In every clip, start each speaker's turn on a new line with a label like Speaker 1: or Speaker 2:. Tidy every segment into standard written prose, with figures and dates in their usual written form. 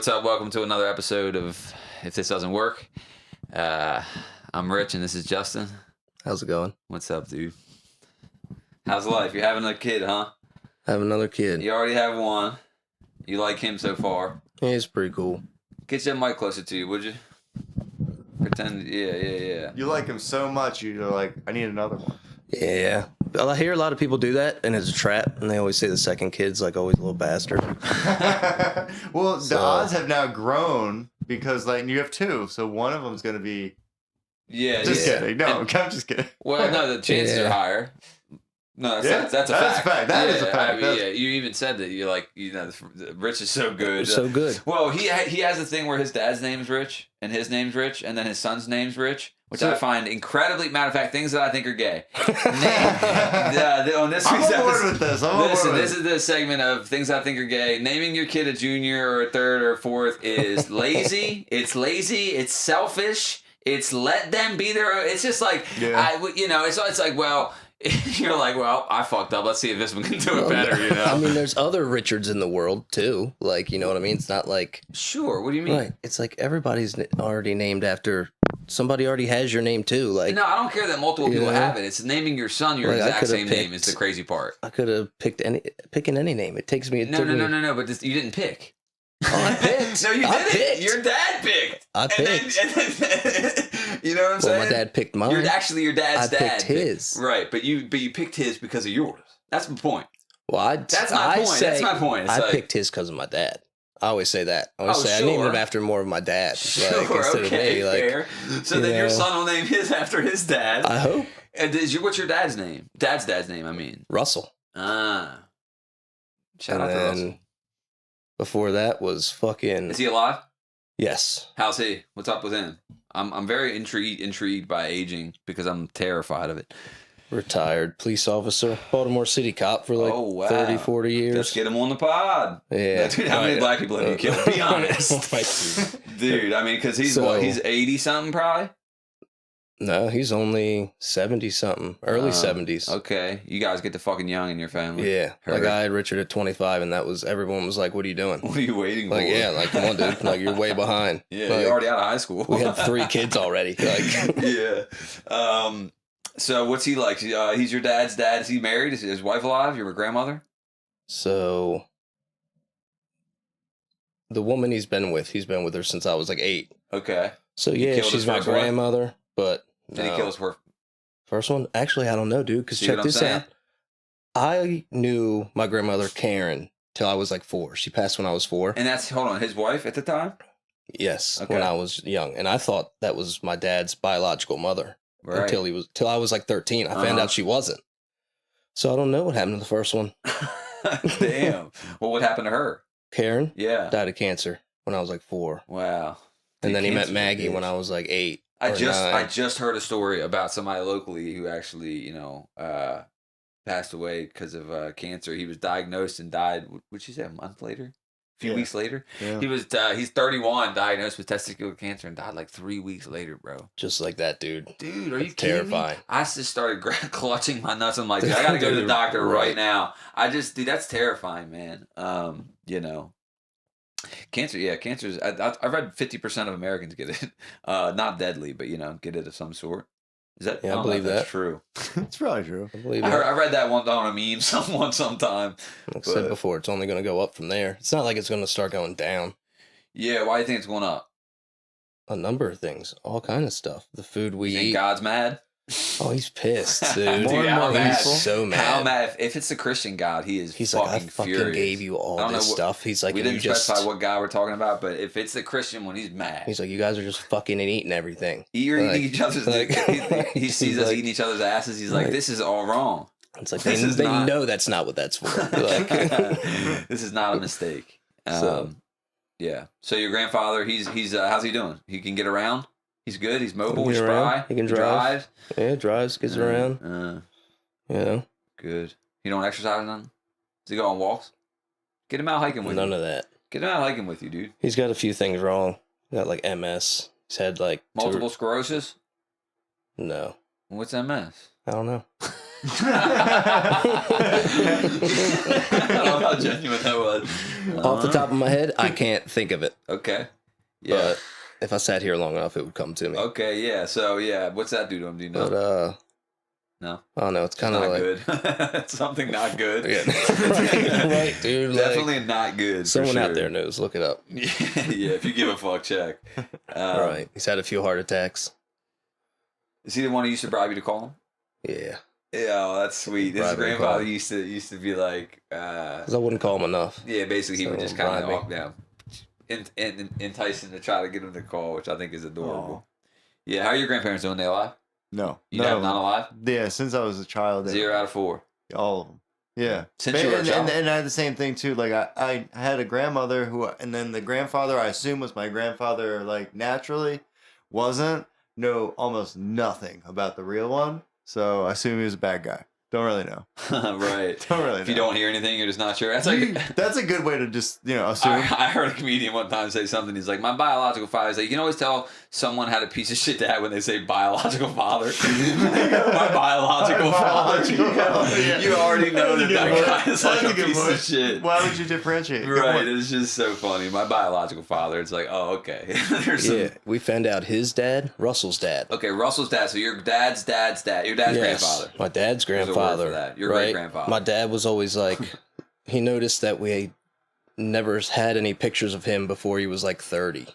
Speaker 1: what's up? Welcome to another episode of If This Doesn't Work. I'm Rich, and this is Justin.
Speaker 2: How's it going?
Speaker 1: What's up, dude? How's life? You're having a kid, huh?
Speaker 2: I have another kid.
Speaker 1: You already have one. You like him so far?
Speaker 2: Yeah, he's pretty cool.
Speaker 1: Get your mic closer to you, would you? Pretend, yeah.
Speaker 3: You like him so much, you're like, I need another one.
Speaker 2: Yeah. Well, I hear a lot of people do that, and it's a trap, and they always say the second kid's like always a little bastard.
Speaker 3: Well, the odds have now grown because like you have two, so one of them's going to be... Just kidding. No, I'm just kidding.
Speaker 1: Well, no, the chances are higher. No, that's a fact.
Speaker 3: That is a fact.
Speaker 1: I mean, you even said that you're like, Rich is so good.
Speaker 2: So good.
Speaker 1: Well, he has a thing where his dad's name's Rich and his name's Rich and then his son's name's Rich, which I find incredibly, matter of fact, things that I think are gay. On this week's episode, this is the segment of things I think are gay. Naming your kid a junior or a third or a fourth is lazy. It's selfish. It's let them be their own. It's just like, it's like, well, you're like, well, I fucked up. Let's see if this one can do it better, you know?
Speaker 2: I mean, there's other Richards in the world, too. Like, you know what I mean? It's not like...
Speaker 1: Sure, what do you mean?
Speaker 2: Right. It's like everybody's already named after... Somebody already has your name, too. Like,
Speaker 1: no, I don't care that multiple people have it. It's naming your son your exact same name is the crazy part.
Speaker 2: I could have picking any name. It takes me...
Speaker 1: No, but you didn't pick.
Speaker 2: Oh, I picked.
Speaker 1: No, you didn't. Your dad picked.
Speaker 2: I picked.
Speaker 1: You know what I'm saying?
Speaker 2: Well, my dad picked mine.
Speaker 1: Your dad's dad.
Speaker 2: I picked his.
Speaker 1: Right, but you picked his because of yours. That's my point.
Speaker 2: Well, that's my point.
Speaker 1: It's
Speaker 2: I picked his because of my dad. I always say that. I named him after more of my dad.
Speaker 1: Sure,
Speaker 2: instead of me.
Speaker 1: Fair. So then your son will name his after his dad.
Speaker 2: I hope.
Speaker 1: And what's your dad's name? Dad's name, I mean.
Speaker 2: Russell.
Speaker 1: Shout out to Russell.
Speaker 2: Before that was fucking...
Speaker 1: Is he alive?
Speaker 2: Yes.
Speaker 1: How's he? What's up with him? I'm very intrigued by aging because I'm terrified of it.
Speaker 2: Retired police officer, Baltimore City cop for like 30, 40 years.
Speaker 1: Let's get him on the pod.
Speaker 2: Yeah.
Speaker 1: Dude, how many black people have you killed? Be honest. Dude, I mean, because he's 80-something probably?
Speaker 2: No, he's only 70-something, early 70s.
Speaker 1: Okay. You guys get the fucking young in your family.
Speaker 2: Yeah. Like I had Richard at 25, and everyone was like, what are you doing?
Speaker 1: What are you waiting for?
Speaker 2: Like, yeah, like, come on, dude. Like, you're way behind.
Speaker 1: Yeah,
Speaker 2: like,
Speaker 1: you're already out of high school.
Speaker 2: We had 3 kids already. Like,
Speaker 1: yeah. So what's he like? He's your dad's dad. Is he married? Is his wife alive? Your grandmother?
Speaker 2: So the woman he's been with her since I was like 8.
Speaker 1: Okay.
Speaker 2: So yeah, she's my grandmother, but
Speaker 1: did he kill his
Speaker 2: first one? Actually, I don't know, dude, because check this out. I knew my grandmother Karen till I was like 4. She passed when I was 4.
Speaker 1: And that's, hold on, his wife at the time?
Speaker 2: Yes, when I was young. And I thought that was my dad's biological mother. Right. Till I was like 13. I found out she wasn't. So I don't know what happened to the first one.
Speaker 1: Damn. Well, what happened to her?
Speaker 2: Karen?
Speaker 1: Yeah.
Speaker 2: Died of cancer when I was like 4.
Speaker 1: Wow.
Speaker 2: And then he met Maggie when I was like 8.
Speaker 1: I just heard a story about somebody locally who actually, passed away because of cancer. He was diagnosed and died, what'd you say, a month later? A few weeks later. Yeah. He's 31, diagnosed with testicular cancer, and died like 3 weeks later, bro.
Speaker 2: Just like that, dude.
Speaker 1: Dude, are you kidding
Speaker 2: terrifying?
Speaker 1: Me? I just started clutching my nuts. I'm like, dude, I gotta go to the doctor right now. Dude, that's terrifying, man. Cancer, yeah, cancer's. I read 50% of Americans get it. Not deadly, but get it of some sort. Is that?
Speaker 2: Yeah, I believe that's
Speaker 1: true.
Speaker 3: It's probably true.
Speaker 1: I read that one on a meme sometime.
Speaker 2: Like I said before, it's only going to go up from there. It's not like it's going to start going down.
Speaker 1: Yeah, why do you think it's going up?
Speaker 2: A number of things, all kind of stuff. The food we eat.
Speaker 1: God's mad.
Speaker 2: Oh, he's pissed, dude.
Speaker 1: He's
Speaker 2: so mad.
Speaker 1: How mad? If it's the Christian God, he's fucking
Speaker 2: like, I fucking
Speaker 1: furious.
Speaker 2: Gave you all this stuff. He's like,
Speaker 1: we didn't specify what God we're talking about, but if it's the Christian one, he's mad.
Speaker 2: He's like, you guys are just fucking and eating everything.
Speaker 1: You're eating each other's. He sees us eating each other's asses. He's like, this is all wrong.
Speaker 2: It's like they know that's not what that's for. Like,
Speaker 1: this is not a mistake. Yeah. So your grandfather, he's how's he doing? He can get around. He's good. He's mobile. He's spry.
Speaker 2: He can drive. Yeah, drives, gets around.
Speaker 1: Good. You don't exercise none? Does he go on walks? Get him out hiking with you.
Speaker 2: None of that.
Speaker 1: Get him out hiking with you, dude.
Speaker 2: He's got a few things wrong. He's got like MS. He's had like...
Speaker 1: Multiple sclerosis?
Speaker 2: No.
Speaker 1: What's MS?
Speaker 2: I don't know.
Speaker 1: I don't know how genuine that was.
Speaker 2: Off the top of my head, I can't think of it.
Speaker 1: Okay. Yeah.
Speaker 2: But if I sat here long enough, it would come to me.
Speaker 1: Okay, yeah. So, yeah. What's that do to him? Do you know?
Speaker 2: But,
Speaker 1: no.
Speaker 2: Oh, no. It's kind of like...
Speaker 1: good. It's something not good.
Speaker 2: Yeah. right, dude.
Speaker 1: Definitely not good.
Speaker 2: Someone out there knows. Look it up.
Speaker 1: Yeah, if you give a fuck, check.
Speaker 2: Right. He's had a few heart attacks.
Speaker 1: Is he the one who used to bribe you to call him?
Speaker 2: Yeah.
Speaker 1: Yeah, oh, that's sweet. His grandfather used to be like... Because
Speaker 2: I wouldn't call him enough.
Speaker 1: Yeah, basically he would just kind of walk down. Entice him to try to get him to call, which I think is adorable. Yeah, how are your grandparents doing? They alive?
Speaker 3: No.
Speaker 1: You have not alive?
Speaker 3: Yeah, since I was a child.
Speaker 1: 0 out of 4.
Speaker 3: All of them. Yeah.
Speaker 1: Since you were a child?
Speaker 3: And I had the same thing too. Like I had a grandmother who, and then the grandfather I assume was my grandfather, like naturally, wasn't. Know almost nothing about the real one. So I assume he was a bad guy. Don't really know.
Speaker 1: Right.
Speaker 3: Don't really know.
Speaker 1: If you don't hear anything, you're just not sure. That's like
Speaker 3: that's a good way to just, assume.
Speaker 1: I heard a comedian one time say something. He's like, my biological father. He's like, you can always tell someone had a piece of shit dad when they say biological father. My biological father. You already know that guy is like a piece of shit.
Speaker 3: Why would you differentiate?
Speaker 1: Right. It's just so funny. My biological father. It's like, oh, okay.
Speaker 2: We found out his dad, Russell's dad.
Speaker 1: Okay, Russell's dad. So your dad's dad. Your dad's grandfather.
Speaker 2: My dad's grandfather.
Speaker 1: Your great grandfather.
Speaker 2: My dad was always like, he noticed that we never had any pictures of him before he was like 30.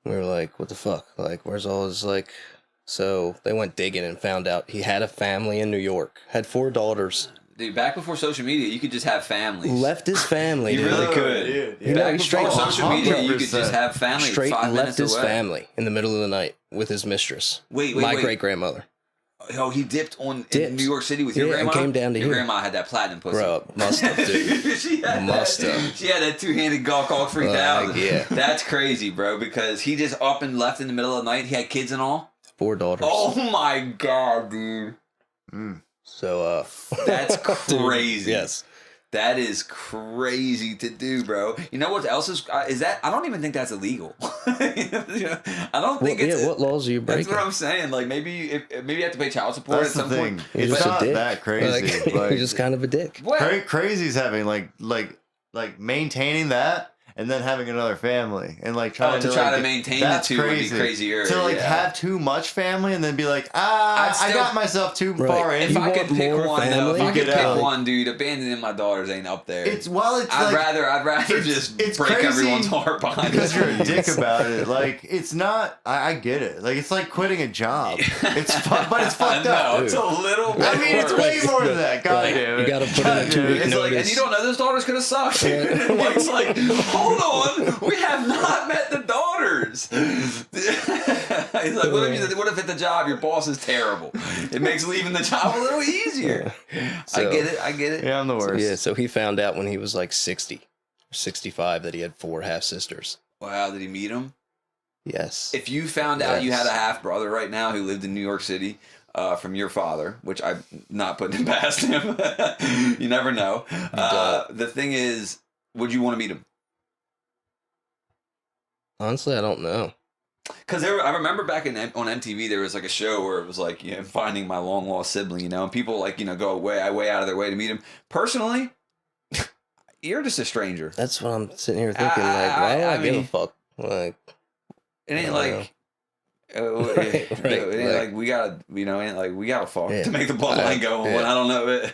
Speaker 2: We were like, what the fuck? Like, where's all his like... So they went digging and found out he had a family in New York. Had 4 daughters.
Speaker 1: Dude, back before social media, you could just have families.
Speaker 2: Left his family.
Speaker 1: You really could.
Speaker 3: Yeah.
Speaker 1: Back before social media, you could just have family.
Speaker 2: Straight
Speaker 1: 5
Speaker 2: left
Speaker 1: minutes
Speaker 2: his
Speaker 1: away.
Speaker 2: family in the middle of the night with his mistress.
Speaker 1: Wait.
Speaker 2: My great-grandmother.
Speaker 1: Oh, he dipped in New York City with your grandma?
Speaker 2: And came down to
Speaker 1: your
Speaker 2: here.
Speaker 1: grandma had that platinum pussy.
Speaker 2: Bro, must have, dude.
Speaker 1: She had that 2-handed Gawk 3000.
Speaker 2: Yeah.
Speaker 1: That's crazy, bro, because he just up and left in the middle of the night. He had kids and all?
Speaker 2: 4 daughters.
Speaker 1: Oh, my God, dude.
Speaker 2: So,
Speaker 1: that's crazy.
Speaker 2: Dude, yes.
Speaker 1: That is crazy to do, bro. You know what else is that? I don't even think that's illegal. I don't think it's...
Speaker 2: what laws are you breaking?
Speaker 1: That's what I'm saying. Like, maybe you have to pay child support
Speaker 3: That's
Speaker 1: at some
Speaker 3: the thing.
Speaker 1: point.
Speaker 3: It's not that crazy.
Speaker 2: Like, you're just kind of a dick.
Speaker 3: Crazy's having like maintaining that and then having another family and like trying
Speaker 1: to maintain the two would be crazier.
Speaker 3: To like have too much family and then be like, I got myself too far in.
Speaker 1: If I could pick one, though, if I could pick one, dude, abandoning my daughters ain't up there. I'd rather just break everyone's heart behind
Speaker 3: because you're a dick about it. Like it's not. I get it. Like it's like quitting a job. It's but it's fucked up.
Speaker 1: It's a little bit.
Speaker 3: I mean, it's way more than that. God damn it.
Speaker 2: You got to put in a 2-week notice.
Speaker 1: And you don't know those daughters could have sucked. Mike's like, hold on, we have not met the daughters. He's like, what if at the job your boss is terrible? It makes leaving the job a little easier. So, I get it.
Speaker 3: Yeah, I'm the worst.
Speaker 2: So he found out when he was like 60 or 65 that he had 4 half sisters.
Speaker 1: Wow, did he meet them?
Speaker 2: Yes.
Speaker 1: If you found out you had a half brother right now who lived in New York City from your father, which I'm not putting it past him, you never know. The thing is, would you want to meet him?
Speaker 2: Honestly, I don't know.
Speaker 1: Because I remember back on MTV, there was like a show where it was like, finding my long lost sibling, and people like, go way out of their way to meet him. Personally, you're just a stranger.
Speaker 2: That's what I'm sitting here thinking. Why do I give a fuck? Like,
Speaker 1: it ain't like. It ain't like we gotta fuck to make the bloodline go on. I don't know.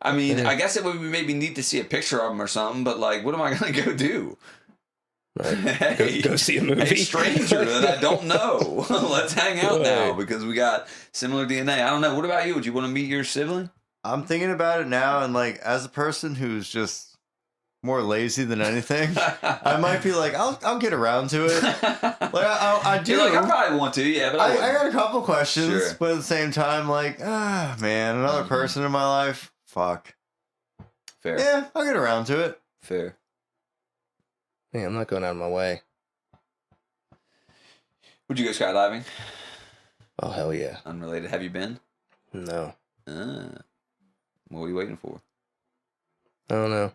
Speaker 1: I mean, I guess it would maybe need to see a picture of him or something, but like, what am I gonna go do?
Speaker 2: Right. Hey, go see a movie.
Speaker 1: A stranger that I don't know. Let's hang out now because we got similar DNA. I don't know. What about you? Would you want to meet your sibling?
Speaker 3: I'm thinking about it now, and like as a person who's just more lazy than anything, I might be like, I'll get around to it. Like I do.
Speaker 1: You're like, I probably want to, but
Speaker 3: I got a couple questions, but at the same time, like, man, another person in my life. Fuck.
Speaker 1: Fair.
Speaker 3: Yeah, I'll get around to it.
Speaker 1: Fair.
Speaker 2: Yeah, I'm not going out of my way.
Speaker 1: Would you go skydiving?
Speaker 2: Oh, hell yeah.
Speaker 1: Unrelated. Have you been?
Speaker 2: No.
Speaker 1: What are you waiting for?
Speaker 2: I don't know.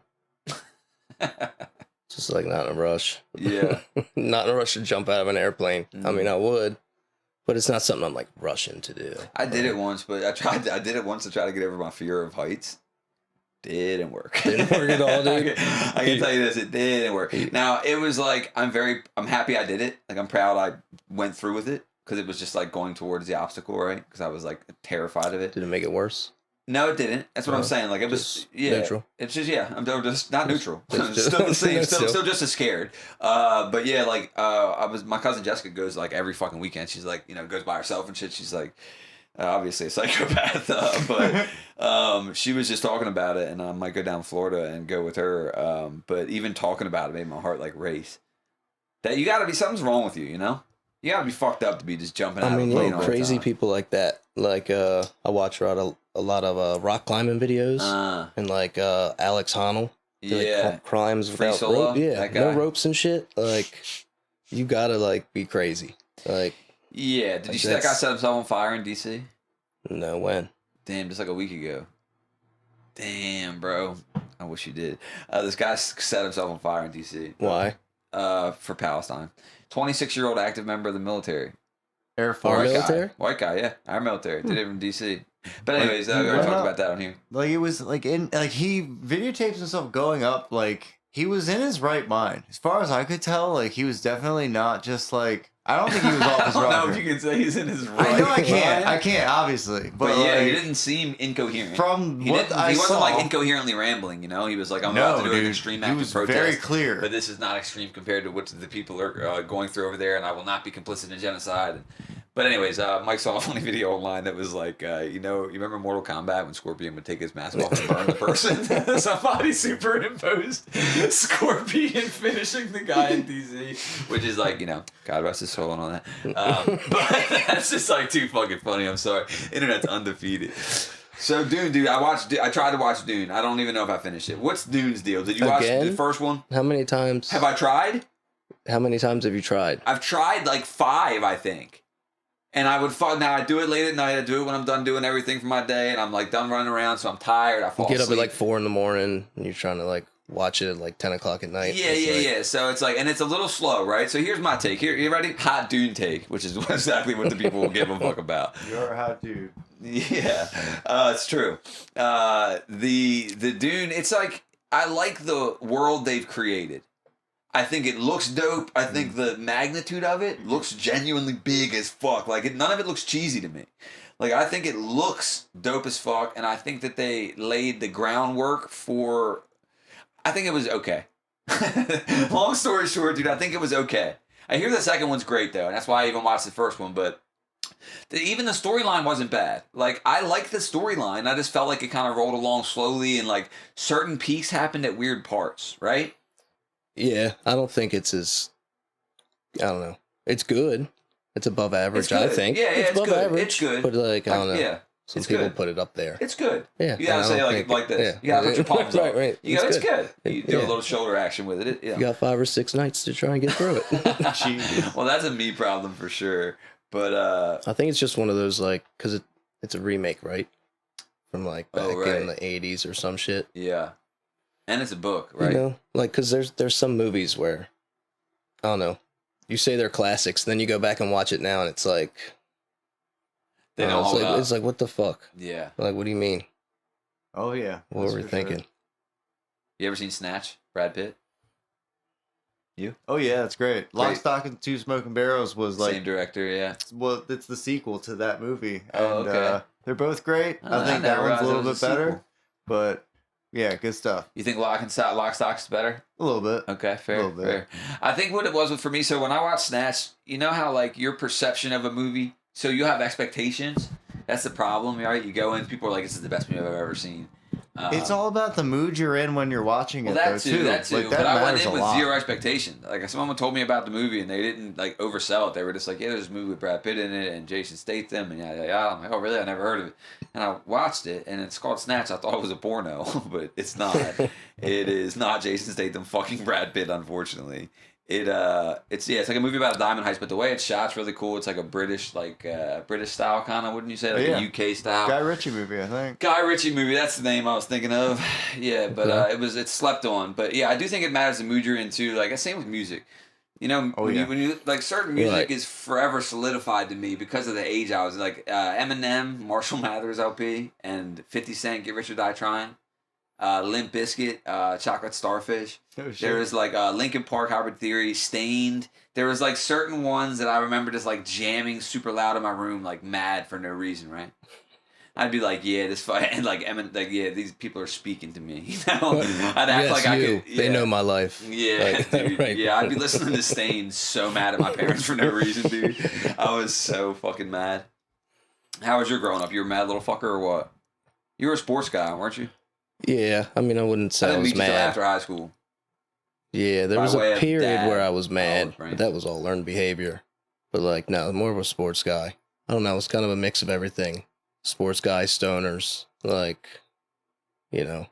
Speaker 2: Just like not in a rush.
Speaker 1: Yeah.
Speaker 2: Not in a rush to jump out of an airplane. I mean, I would. But it's not something I'm like rushing to do.
Speaker 1: I did it once, but I did it once to try to get over my fear of heights. Didn't work.
Speaker 2: Didn't work at all, dude.
Speaker 1: I can tell you this, it didn't work. Now it was like I'm happy I did it. Like I'm proud I went through with it because it was just like going towards the obstacle, right? Because I was like terrified of it.
Speaker 2: Did it make it worse?
Speaker 1: No, it didn't. That's what I'm saying. Like it was,
Speaker 2: neutral.
Speaker 1: It's just I'm just not neutral.
Speaker 2: Just-
Speaker 1: Still the same. Still just as scared. But yeah, like my cousin Jessica goes like every fucking weekend. She's like goes by herself and shit. She's like obviously a psychopath, but she was just talking about it, and I might go down to Florida and go with her. But even talking about it made my heart like race. That you got to be something's wrong with you, you know. You got to be fucked up to be just jumping out.
Speaker 2: I mean,
Speaker 1: of a plane all the
Speaker 2: crazy
Speaker 1: time.
Speaker 2: people like that. Like I watch a lot of rock climbing videos, and like Alex Honnold.
Speaker 1: Yeah,
Speaker 2: climbs
Speaker 1: Free
Speaker 2: without
Speaker 1: solo,
Speaker 2: rope. Yeah,
Speaker 1: that guy.
Speaker 2: no ropes and shit. Like you gotta like be crazy. Like
Speaker 1: yeah. Did you see that guy set himself on fire in DC?
Speaker 2: No, when?
Speaker 1: Damn, just like a week ago. Damn, bro. I wish you did. This guy set himself on fire in DC.
Speaker 2: Why?
Speaker 1: For Palestine. 26-year-old active member of the military.
Speaker 3: Air
Speaker 2: Our
Speaker 3: Force.
Speaker 2: military?
Speaker 1: White guy, yeah. Our military. Did it from DC. But anyways, we already talked about that on here.
Speaker 3: Like it was like he videotapes himself going up. Like he was in his right mind. As far as I could tell, like he was definitely not just like. I don't think he was off his
Speaker 1: I don't know
Speaker 3: rocker.
Speaker 1: if you can say he's in his right.
Speaker 3: I know I can't.
Speaker 1: mind.
Speaker 3: I can't obviously.
Speaker 1: But yeah,
Speaker 3: like,
Speaker 1: he didn't seem incoherent.
Speaker 3: From
Speaker 1: he
Speaker 3: what I
Speaker 1: he wasn't
Speaker 3: saw,
Speaker 1: like incoherently rambling, you know? He was like, I'm
Speaker 3: no,
Speaker 1: about to do an
Speaker 3: dude,
Speaker 1: extreme
Speaker 3: he
Speaker 1: act of
Speaker 3: was
Speaker 1: protest.
Speaker 3: very clear.
Speaker 1: But this is not extreme compared to what the people are going through over there, and I will not be complicit in genocide. But anyways, Mike saw a funny video online that was like, you remember Mortal Kombat when Scorpion would take his mask off and burn the person? Somebody superimposed Scorpion finishing the guy in DZ, which is like, God rest his soul and all that. But that's just like too fucking funny. I'm sorry. Internet's undefeated. So Dune, dude, I tried to watch Dune. I don't even know if I finished it. What's Dune's deal? Did you watch the first one?
Speaker 2: How many times?
Speaker 1: Have I tried?
Speaker 2: How many times have you tried?
Speaker 1: I've tried like 5, I think. And I would now I do it late at night. I do it when I'm done doing everything for my day, and I'm like done running around, so I'm tired. I fall
Speaker 2: You get up
Speaker 1: asleep.
Speaker 2: at like 4 a.m. and you're trying to like watch it at like 10 o'clock at night.
Speaker 1: Yeah. So it's like, and it's a little slow, right? So here's my take. Here, you ready? Hot Dune take, which is exactly what the people will give a fuck about.
Speaker 3: You're a hot dude.
Speaker 1: Yeah, it's true. The Dune, it's like I like the world they've created. I think it looks dope. I think the magnitude of it looks genuinely big as fuck. Like none of it looks cheesy to me. Like I think it looks dope as fuck, and I think that they laid the groundwork for. I think it was okay. Long story short, dude, I think it was okay. I hear the second one's great though, and that's why I even watched the first one. But even the storyline wasn't bad. Like I liked the storyline. I just felt like it kind of rolled along slowly, and like certain peaks happened at weird parts, right?
Speaker 2: Yeah, I don't think it's as. I don't know. It's good. It's above average, I think.
Speaker 1: Yeah, it's
Speaker 2: above
Speaker 1: good.
Speaker 2: average.
Speaker 1: It's good.
Speaker 2: But like, I don't know.
Speaker 1: Yeah.
Speaker 2: Some
Speaker 1: it's
Speaker 2: people
Speaker 1: good.
Speaker 2: put it up there.
Speaker 1: It's good.
Speaker 2: Yeah.
Speaker 1: You gotta say like this.
Speaker 2: Yeah.
Speaker 1: You gotta put your palms up.
Speaker 2: Right.
Speaker 1: You go, it's good. You do a little shoulder action with it.
Speaker 2: You got 5 or 6 nights to try and get through it.
Speaker 1: Well, that's a me problem for sure. But
Speaker 2: I think it's just one of those like because it's a remake, right? From like back in the 80s or some shit.
Speaker 1: Yeah. And it's a book, right?
Speaker 2: You know, like because there's some movies where I don't know. You say they're classics, then you go back and watch it now, and it's like
Speaker 1: they don't hold up.
Speaker 2: It's like what the fuck?
Speaker 1: Yeah.
Speaker 2: Like what do you mean?
Speaker 3: Oh yeah.
Speaker 2: What were we thinking?
Speaker 3: Sure.
Speaker 1: You ever seen Snatch? Brad Pitt? You?
Speaker 3: Oh yeah, that's great. Lock, Stock, and Two Smoking Barrels was like
Speaker 1: same director, yeah.
Speaker 3: Well, it's the sequel to that movie,
Speaker 1: Oh,
Speaker 3: and
Speaker 1: okay.
Speaker 3: They're both great.
Speaker 1: Oh,
Speaker 3: I think
Speaker 1: I
Speaker 3: that
Speaker 1: never
Speaker 3: one's a little
Speaker 1: realized
Speaker 3: bit
Speaker 1: it was a
Speaker 3: better,
Speaker 1: sequel.
Speaker 3: but yeah, good stuff.
Speaker 1: You think Lock Stock's better?
Speaker 3: A little bit.
Speaker 1: Okay, fair.
Speaker 3: A little bit.
Speaker 1: Fair. I think what it was for me, so when I watch Snatch, you know how like your perception of a movie, so you have expectations. That's the problem, right? You go in, people are like, "This is the best movie I've ever seen."
Speaker 3: It's all about the mood you're in when you're watching it.
Speaker 1: That too.
Speaker 3: Like,
Speaker 1: But
Speaker 3: that
Speaker 1: I went
Speaker 3: matters
Speaker 1: in
Speaker 3: a
Speaker 1: with
Speaker 3: lot.
Speaker 1: 0 expectation. Like if someone told me about the movie and they didn't like oversell it. They were just like, "Yeah, there's a movie with Brad Pitt in it and Jason Statham and yada yada." I'm like, "Oh, really? I never heard of it." And I watched it, and it's called Snatch. I thought it was a porno, but it's not. It is not Jason Statham fucking Brad Pitt, unfortunately. It's like a movie about a diamond heist, but the way it's shot's really cool. It's like a British style kind of, wouldn't you say, like a UK style?
Speaker 3: Guy Ritchie movie, I think.
Speaker 1: Guy Ritchie movie, that's the name I was thinking of. Yeah, but it's slept on. But yeah, I do think it matters the mood you're into. Like, same with music. You know,
Speaker 3: Oh,
Speaker 1: when you like certain music
Speaker 2: Right.
Speaker 1: is forever solidified to me because of the age I was like Eminem, Marshall Mathers LP, and 50 Cent, Get Rich or Die Trying, Limp Bizkit, Chocolate Starfish.
Speaker 3: Oh, shit.
Speaker 1: There was like Linkin Park, Hybrid Theory, Stained. There was like certain ones that I remember just like jamming super loud in my room, like mad for no reason, right? I'd be like, yeah, this fight, and like, yeah, these people are speaking to me. You know, I'd act
Speaker 2: Yes,
Speaker 1: like I
Speaker 2: you.
Speaker 1: could. Yeah.
Speaker 2: They know my life.
Speaker 1: Yeah,
Speaker 2: Like,
Speaker 1: dude.
Speaker 2: right.
Speaker 1: Yeah, I'd be listening to Stain so mad at my parents for no reason, dude. I was so fucking mad. How was your growing up? You were a mad little fucker or what? You were a sports guy, weren't you?
Speaker 2: Yeah, I mean, I wouldn't
Speaker 1: I
Speaker 2: say I
Speaker 1: didn't
Speaker 2: was
Speaker 1: meet you till
Speaker 2: mad.
Speaker 1: after high school.
Speaker 2: Yeah, there
Speaker 1: By
Speaker 2: was
Speaker 1: way
Speaker 2: a
Speaker 1: of
Speaker 2: period
Speaker 1: dad.
Speaker 2: where I was mad,
Speaker 1: right.
Speaker 2: but that was all learned behavior. But like, no, more of a sports guy. I don't know. It's kind of a mix of everything. Sports guy, stoners, like, you know.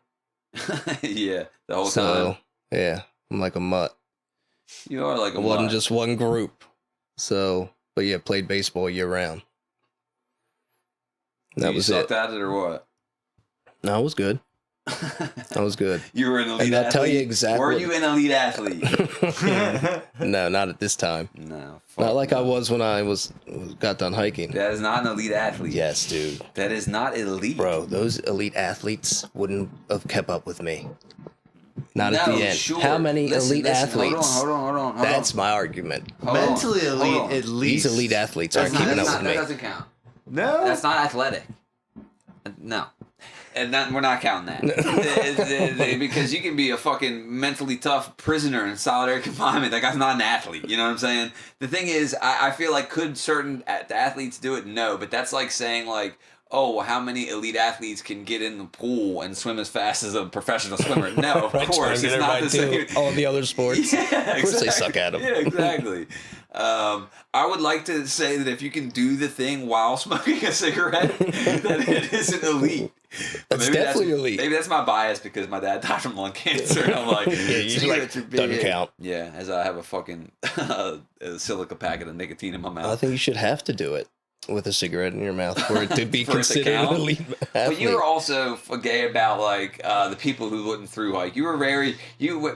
Speaker 1: Yeah, the whole
Speaker 2: So
Speaker 1: time.
Speaker 2: yeah, I'm like a mutt.
Speaker 1: You are like a
Speaker 2: It wasn't
Speaker 1: mutt.
Speaker 2: just one group. So, but yeah, played baseball year round. That
Speaker 1: you
Speaker 2: was
Speaker 1: sucked
Speaker 2: it.
Speaker 1: at it or what?
Speaker 2: No, it was good. I was good.
Speaker 1: You were an elite
Speaker 2: And I'll
Speaker 1: athlete.
Speaker 2: tell you exactly.
Speaker 1: Were you an elite athlete?
Speaker 2: No, not at this time.
Speaker 1: No.
Speaker 2: Not like I
Speaker 1: no.
Speaker 2: was when I got done hiking.
Speaker 1: That is not an elite athlete.
Speaker 2: Yes, dude.
Speaker 1: That is not elite.
Speaker 2: Bro, those elite athletes wouldn't have kept up with me. Not
Speaker 1: no,
Speaker 2: at the end.
Speaker 1: Sure.
Speaker 2: How many
Speaker 1: listen,
Speaker 2: athletes?
Speaker 1: Hold on.
Speaker 2: That's my argument.
Speaker 1: Hold on.
Speaker 3: Mentally
Speaker 1: Hold
Speaker 3: elite,
Speaker 1: on.
Speaker 3: at least.
Speaker 2: These elite athletes
Speaker 1: That's
Speaker 2: aren't keeping
Speaker 1: not,
Speaker 2: up with
Speaker 1: that
Speaker 2: me.
Speaker 1: doesn't count.
Speaker 3: No.
Speaker 1: That's not athletic. No. And we're not counting that. Because you can be a fucking mentally tough prisoner in solitary confinement. That guy's not an athlete. You know what I'm saying? The thing is, I feel like could certain athletes do it? No. But that's like saying like, oh, well, how many elite athletes can get in the pool and swim as fast as a professional swimmer? No, of course. It's not the same.
Speaker 2: All the other sports.
Speaker 1: Yeah,
Speaker 2: Of course they suck at them.
Speaker 1: Yeah, exactly. I would like to say that if you can do the thing while smoking a cigarette, that it isn't elite. But
Speaker 2: That's
Speaker 1: maybe
Speaker 2: definitely elite.
Speaker 1: Maybe that's my bias because my dad died from lung cancer. And I'm like,
Speaker 2: Yeah, you
Speaker 1: cigarettes are big.
Speaker 2: doesn't count.
Speaker 1: Yeah, as I have a fucking a silica packet of nicotine in my mouth.
Speaker 2: I think you should have to do it with a cigarette in your mouth for it to be
Speaker 1: For it to
Speaker 2: considered
Speaker 1: count.
Speaker 2: an elite athlete.
Speaker 1: But you were also gay about like the people who wouldn't through hike. You were very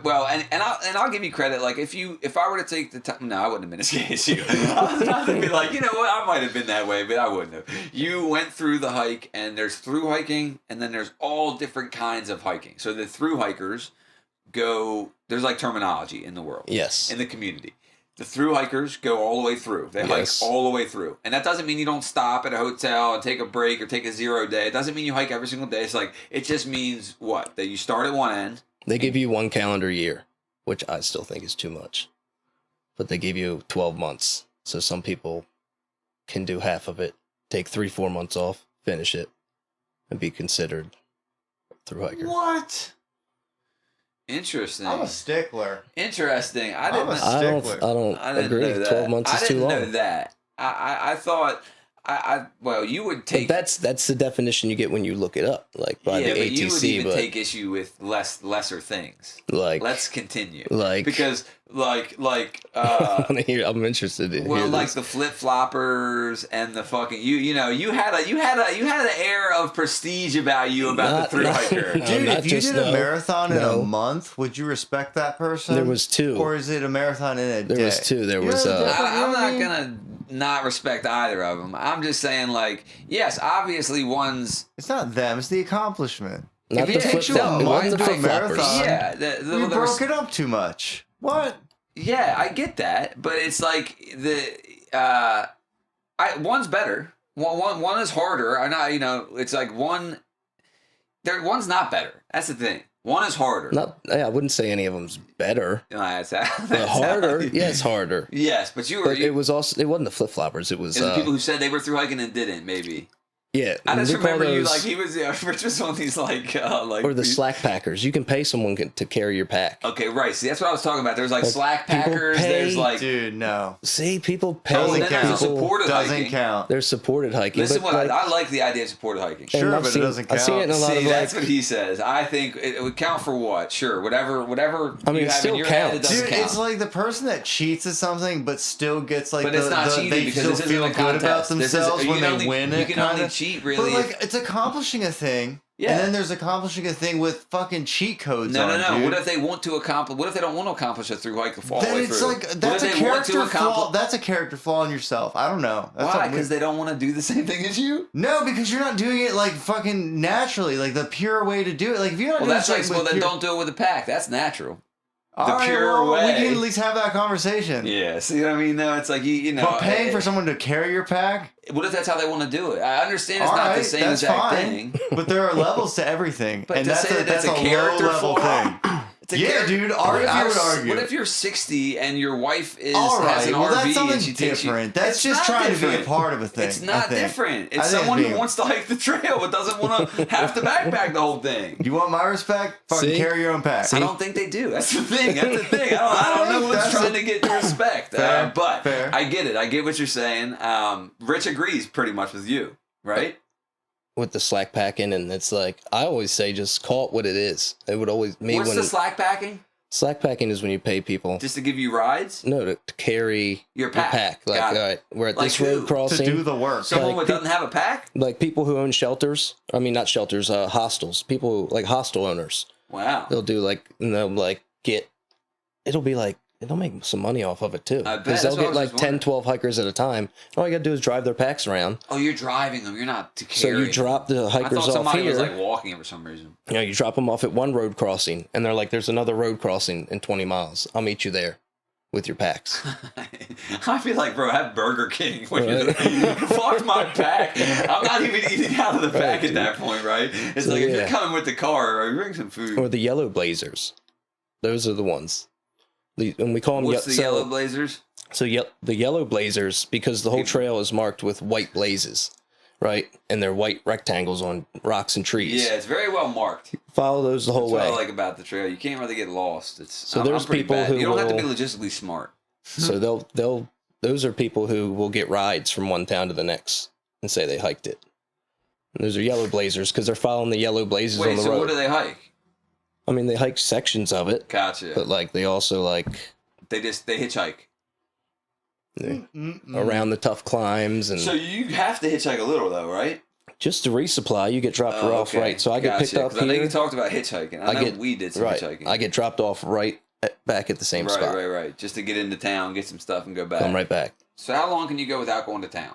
Speaker 1: well, and I'll give you credit. Like if I were to take the time, no, I wouldn't have been as gay as you. I was about to be like, you know what, I might have been that way, but I wouldn't have. You went through the hike, and there's through hiking, and then there's all different kinds of hiking. So the through hikers go. There's like terminology in the world.
Speaker 2: Yes.
Speaker 1: In the community. The through hikers go all the way through. They
Speaker 2: Yes.
Speaker 1: hike all the way through. And that doesn't mean you don't stop at a hotel and take a break or take a 0 day. It doesn't mean you hike every single day. It's like, it just means what? That you start at one end.
Speaker 2: They give you 1 calendar year, which I still think is too much. But they give you 12 months. So some people can do half of it, take 3-4 months off, finish it, and be considered a through hiker.
Speaker 3: What?
Speaker 1: Interesting.
Speaker 3: I'm a stickler.
Speaker 1: Interesting. I
Speaker 3: I'm
Speaker 1: didn't.
Speaker 3: a
Speaker 2: I don't
Speaker 1: I didn't
Speaker 2: agree.
Speaker 1: know that.
Speaker 2: 12 months is too
Speaker 1: I
Speaker 2: long.
Speaker 1: didn't know that. I thought. Well, you would
Speaker 2: But
Speaker 1: take.
Speaker 2: that's the definition you get when you look it up, like by
Speaker 1: yeah,
Speaker 2: the
Speaker 1: but you would
Speaker 2: ATC.
Speaker 1: even
Speaker 2: But
Speaker 1: take issue with lesser things.
Speaker 2: like,
Speaker 1: Let's continue.
Speaker 2: like
Speaker 1: Because like
Speaker 2: I wanna hear, I'm interested in
Speaker 1: well,
Speaker 2: hear
Speaker 1: like
Speaker 2: this.
Speaker 1: the flip floppers and the fucking you know you had an air of prestige about you about the through hiker.
Speaker 2: No,
Speaker 3: Dude,
Speaker 2: not
Speaker 3: if you
Speaker 2: just
Speaker 3: did a
Speaker 2: no.
Speaker 3: marathon in
Speaker 2: No.
Speaker 3: a month, would you respect that person?
Speaker 2: There was 2.
Speaker 3: Or is it a marathon in a day?
Speaker 2: There was 2. There
Speaker 3: You
Speaker 2: was
Speaker 3: know the difference, you know
Speaker 1: I'm
Speaker 3: what I
Speaker 1: not
Speaker 3: mean?
Speaker 1: gonna not respect either of them. I'm just saying, like, yes, obviously one's
Speaker 3: It's not them, it's the accomplishment.
Speaker 2: Not
Speaker 1: If
Speaker 2: the
Speaker 1: it
Speaker 2: flip
Speaker 1: takes you a
Speaker 2: flop. It
Speaker 1: month
Speaker 2: wasn't the
Speaker 1: to
Speaker 2: flip
Speaker 3: do a
Speaker 2: floppers.
Speaker 3: marathon,
Speaker 1: yeah.
Speaker 3: You broke it up too much. What?
Speaker 1: Yeah, I get that, but it's like one's better. One is harder. I know, you know, it's like one's not better. That's the thing. One is harder.
Speaker 2: I wouldn't say any of them's better.
Speaker 1: No, that's
Speaker 2: But harder, yes, harder.
Speaker 1: Yes, but you were.
Speaker 2: But it wasn't the flip floppers. It was
Speaker 1: the people who said they were through hiking and didn't, maybe.
Speaker 2: yeah.
Speaker 1: I just
Speaker 2: we call
Speaker 1: remember you
Speaker 2: those-
Speaker 1: like he was. Rich was on these like
Speaker 2: or the Slackpackers. You can pay someone to carry your pack.
Speaker 1: Okay, right. See, that's what I was talking about. There's like
Speaker 2: Like,
Speaker 1: Slackpackers.
Speaker 2: people pay-
Speaker 1: There's like.
Speaker 3: Dude, no.
Speaker 2: See, people pay.
Speaker 1: Oh,
Speaker 3: Doesn't
Speaker 1: then there's a
Speaker 3: count.
Speaker 1: supported
Speaker 3: Doesn't
Speaker 1: hiking.
Speaker 3: count.
Speaker 2: There's supported hiking.
Speaker 1: Listen,
Speaker 2: but
Speaker 1: what
Speaker 2: like,
Speaker 1: I like the idea of supported hiking.
Speaker 2: and
Speaker 3: Sure,
Speaker 2: I've
Speaker 3: but it
Speaker 2: seen-
Speaker 3: doesn't
Speaker 2: I've seen it in a
Speaker 3: count.
Speaker 2: lot
Speaker 1: See,
Speaker 2: of
Speaker 1: that's
Speaker 2: like.
Speaker 1: what he says. I think it would count for what? Sure, whatever.
Speaker 2: I mean,
Speaker 1: you
Speaker 2: it
Speaker 1: have
Speaker 2: still
Speaker 1: in your head, it
Speaker 2: counts.
Speaker 1: doesn't
Speaker 3: Dude,
Speaker 1: count.
Speaker 3: it's like the person that cheats at something but still gets like
Speaker 1: But it's not cheating
Speaker 3: they
Speaker 1: because
Speaker 3: still
Speaker 1: this isn't
Speaker 3: feel
Speaker 1: a
Speaker 3: good about
Speaker 1: contest. This is-
Speaker 3: themselves
Speaker 1: you
Speaker 3: when
Speaker 1: can
Speaker 3: they
Speaker 1: only-
Speaker 3: win
Speaker 1: you
Speaker 3: it.
Speaker 1: can only
Speaker 3: kinda.
Speaker 1: cheat, really,
Speaker 3: But like it's accomplishing a thing.
Speaker 1: Yeah.
Speaker 3: And then there's accomplishing a thing with fucking cheat codes.
Speaker 1: No.
Speaker 3: Dude.
Speaker 1: What if they want to accomplish? What if they don't want to accomplish a through-hike all the
Speaker 3: Then
Speaker 1: way
Speaker 3: it's
Speaker 1: through?
Speaker 3: like that's a character flaw. That's a character flaw in yourself. I don't know. That's
Speaker 1: Why? Because they don't want to do the same thing as you?
Speaker 3: No, because you're not doing it like fucking naturally, like the pure way to do it. Like if you're not doing
Speaker 1: that's
Speaker 3: something
Speaker 1: then don't do it with a pack. That's natural. The pure way.
Speaker 3: We can at least have that conversation.
Speaker 1: Yeah, see what I mean? Though it's like you know.
Speaker 3: But paying for someone to carry your pack.
Speaker 1: What if that's how they want to do it? I understand it's not the same exact thing.
Speaker 3: But there are levels to everything,
Speaker 1: but
Speaker 3: and
Speaker 1: to say that's a
Speaker 3: character
Speaker 1: low-level
Speaker 3: thing. Dude. I would argue.
Speaker 1: What if you're 60 and your wife has an
Speaker 3: that's
Speaker 1: RV
Speaker 3: something
Speaker 1: and she takes you?
Speaker 3: different. That's just trying to be a part of a thing.
Speaker 1: It's not different. It's someone who wants to hike the trail but doesn't want to have to backpack the whole thing.
Speaker 3: You want my respect? Fucking carry your own pack.
Speaker 1: I don't think they do. That's the thing. I don't know what's trying to get the respect. But fair. I get it. I get what you're saying. Rich agrees pretty much with you, right?
Speaker 2: With the slack packing, and it's like I always say, just call it what it is. It would always
Speaker 1: What's the slack packing?
Speaker 2: Slack packing is when you pay people
Speaker 1: just to give you rides.
Speaker 2: No, to carry
Speaker 1: your pack.
Speaker 2: Like, all right, we're at this road crossing
Speaker 3: to do the work.
Speaker 1: Someone who doesn't have a pack.
Speaker 2: Like people who own shelters. I mean, not shelters. Hostels. People like hostel owners.
Speaker 1: Wow.
Speaker 2: They'll do get. It'll be like. They'll make some money off of it too.
Speaker 1: Because
Speaker 2: they'll get like 10, 12 hikers at a time. All you gotta do is drive their packs around.
Speaker 1: Oh, you're driving them. You're not to carry.
Speaker 2: So you drop the hikers off here. I thought somebody was
Speaker 1: like walking for some reason.
Speaker 2: You know, you drop them off at one road crossing, and they're like, "There's another road crossing in 20 miles. I'll meet you there with your packs."
Speaker 1: I feel like, bro, have Burger King. Fuck my pack. I'm not even eating out of the pack at that point, right? It's like if you're coming with the car, or bring some food.
Speaker 2: Or the yellow blazers. Those are the ones. And we call them.
Speaker 1: What's the yellow blazers?
Speaker 2: So the yellow blazers, because the whole trail is marked with white blazes, right? And they're white rectangles on rocks and trees.
Speaker 1: Yeah, it's very well marked.
Speaker 2: Follow those the whole way.
Speaker 1: That's what I like about the trail. You can't really get lost.
Speaker 2: There's people who
Speaker 1: you don't have to be logistically smart.
Speaker 2: So those are people who will get rides from one town to the next and say they hiked it. And those are yellow blazers because they're following the yellow blazes on the road.
Speaker 1: So what do they hike?
Speaker 2: I mean, they hike sections of it.
Speaker 1: Gotcha.
Speaker 2: But like they also like
Speaker 1: they hitchhike
Speaker 2: around the tough climbs and.
Speaker 1: So you have to hitchhike a little though, right?
Speaker 2: Just to resupply, you get dropped off right. So I get picked up here. I
Speaker 1: know you talked about hitchhiking. I know we did some hitchhiking.
Speaker 2: I get dropped off back at the same spot.
Speaker 1: Right. Just to get into town, get some stuff, and go back.
Speaker 2: Come right back.
Speaker 1: So how long can you go without going to town?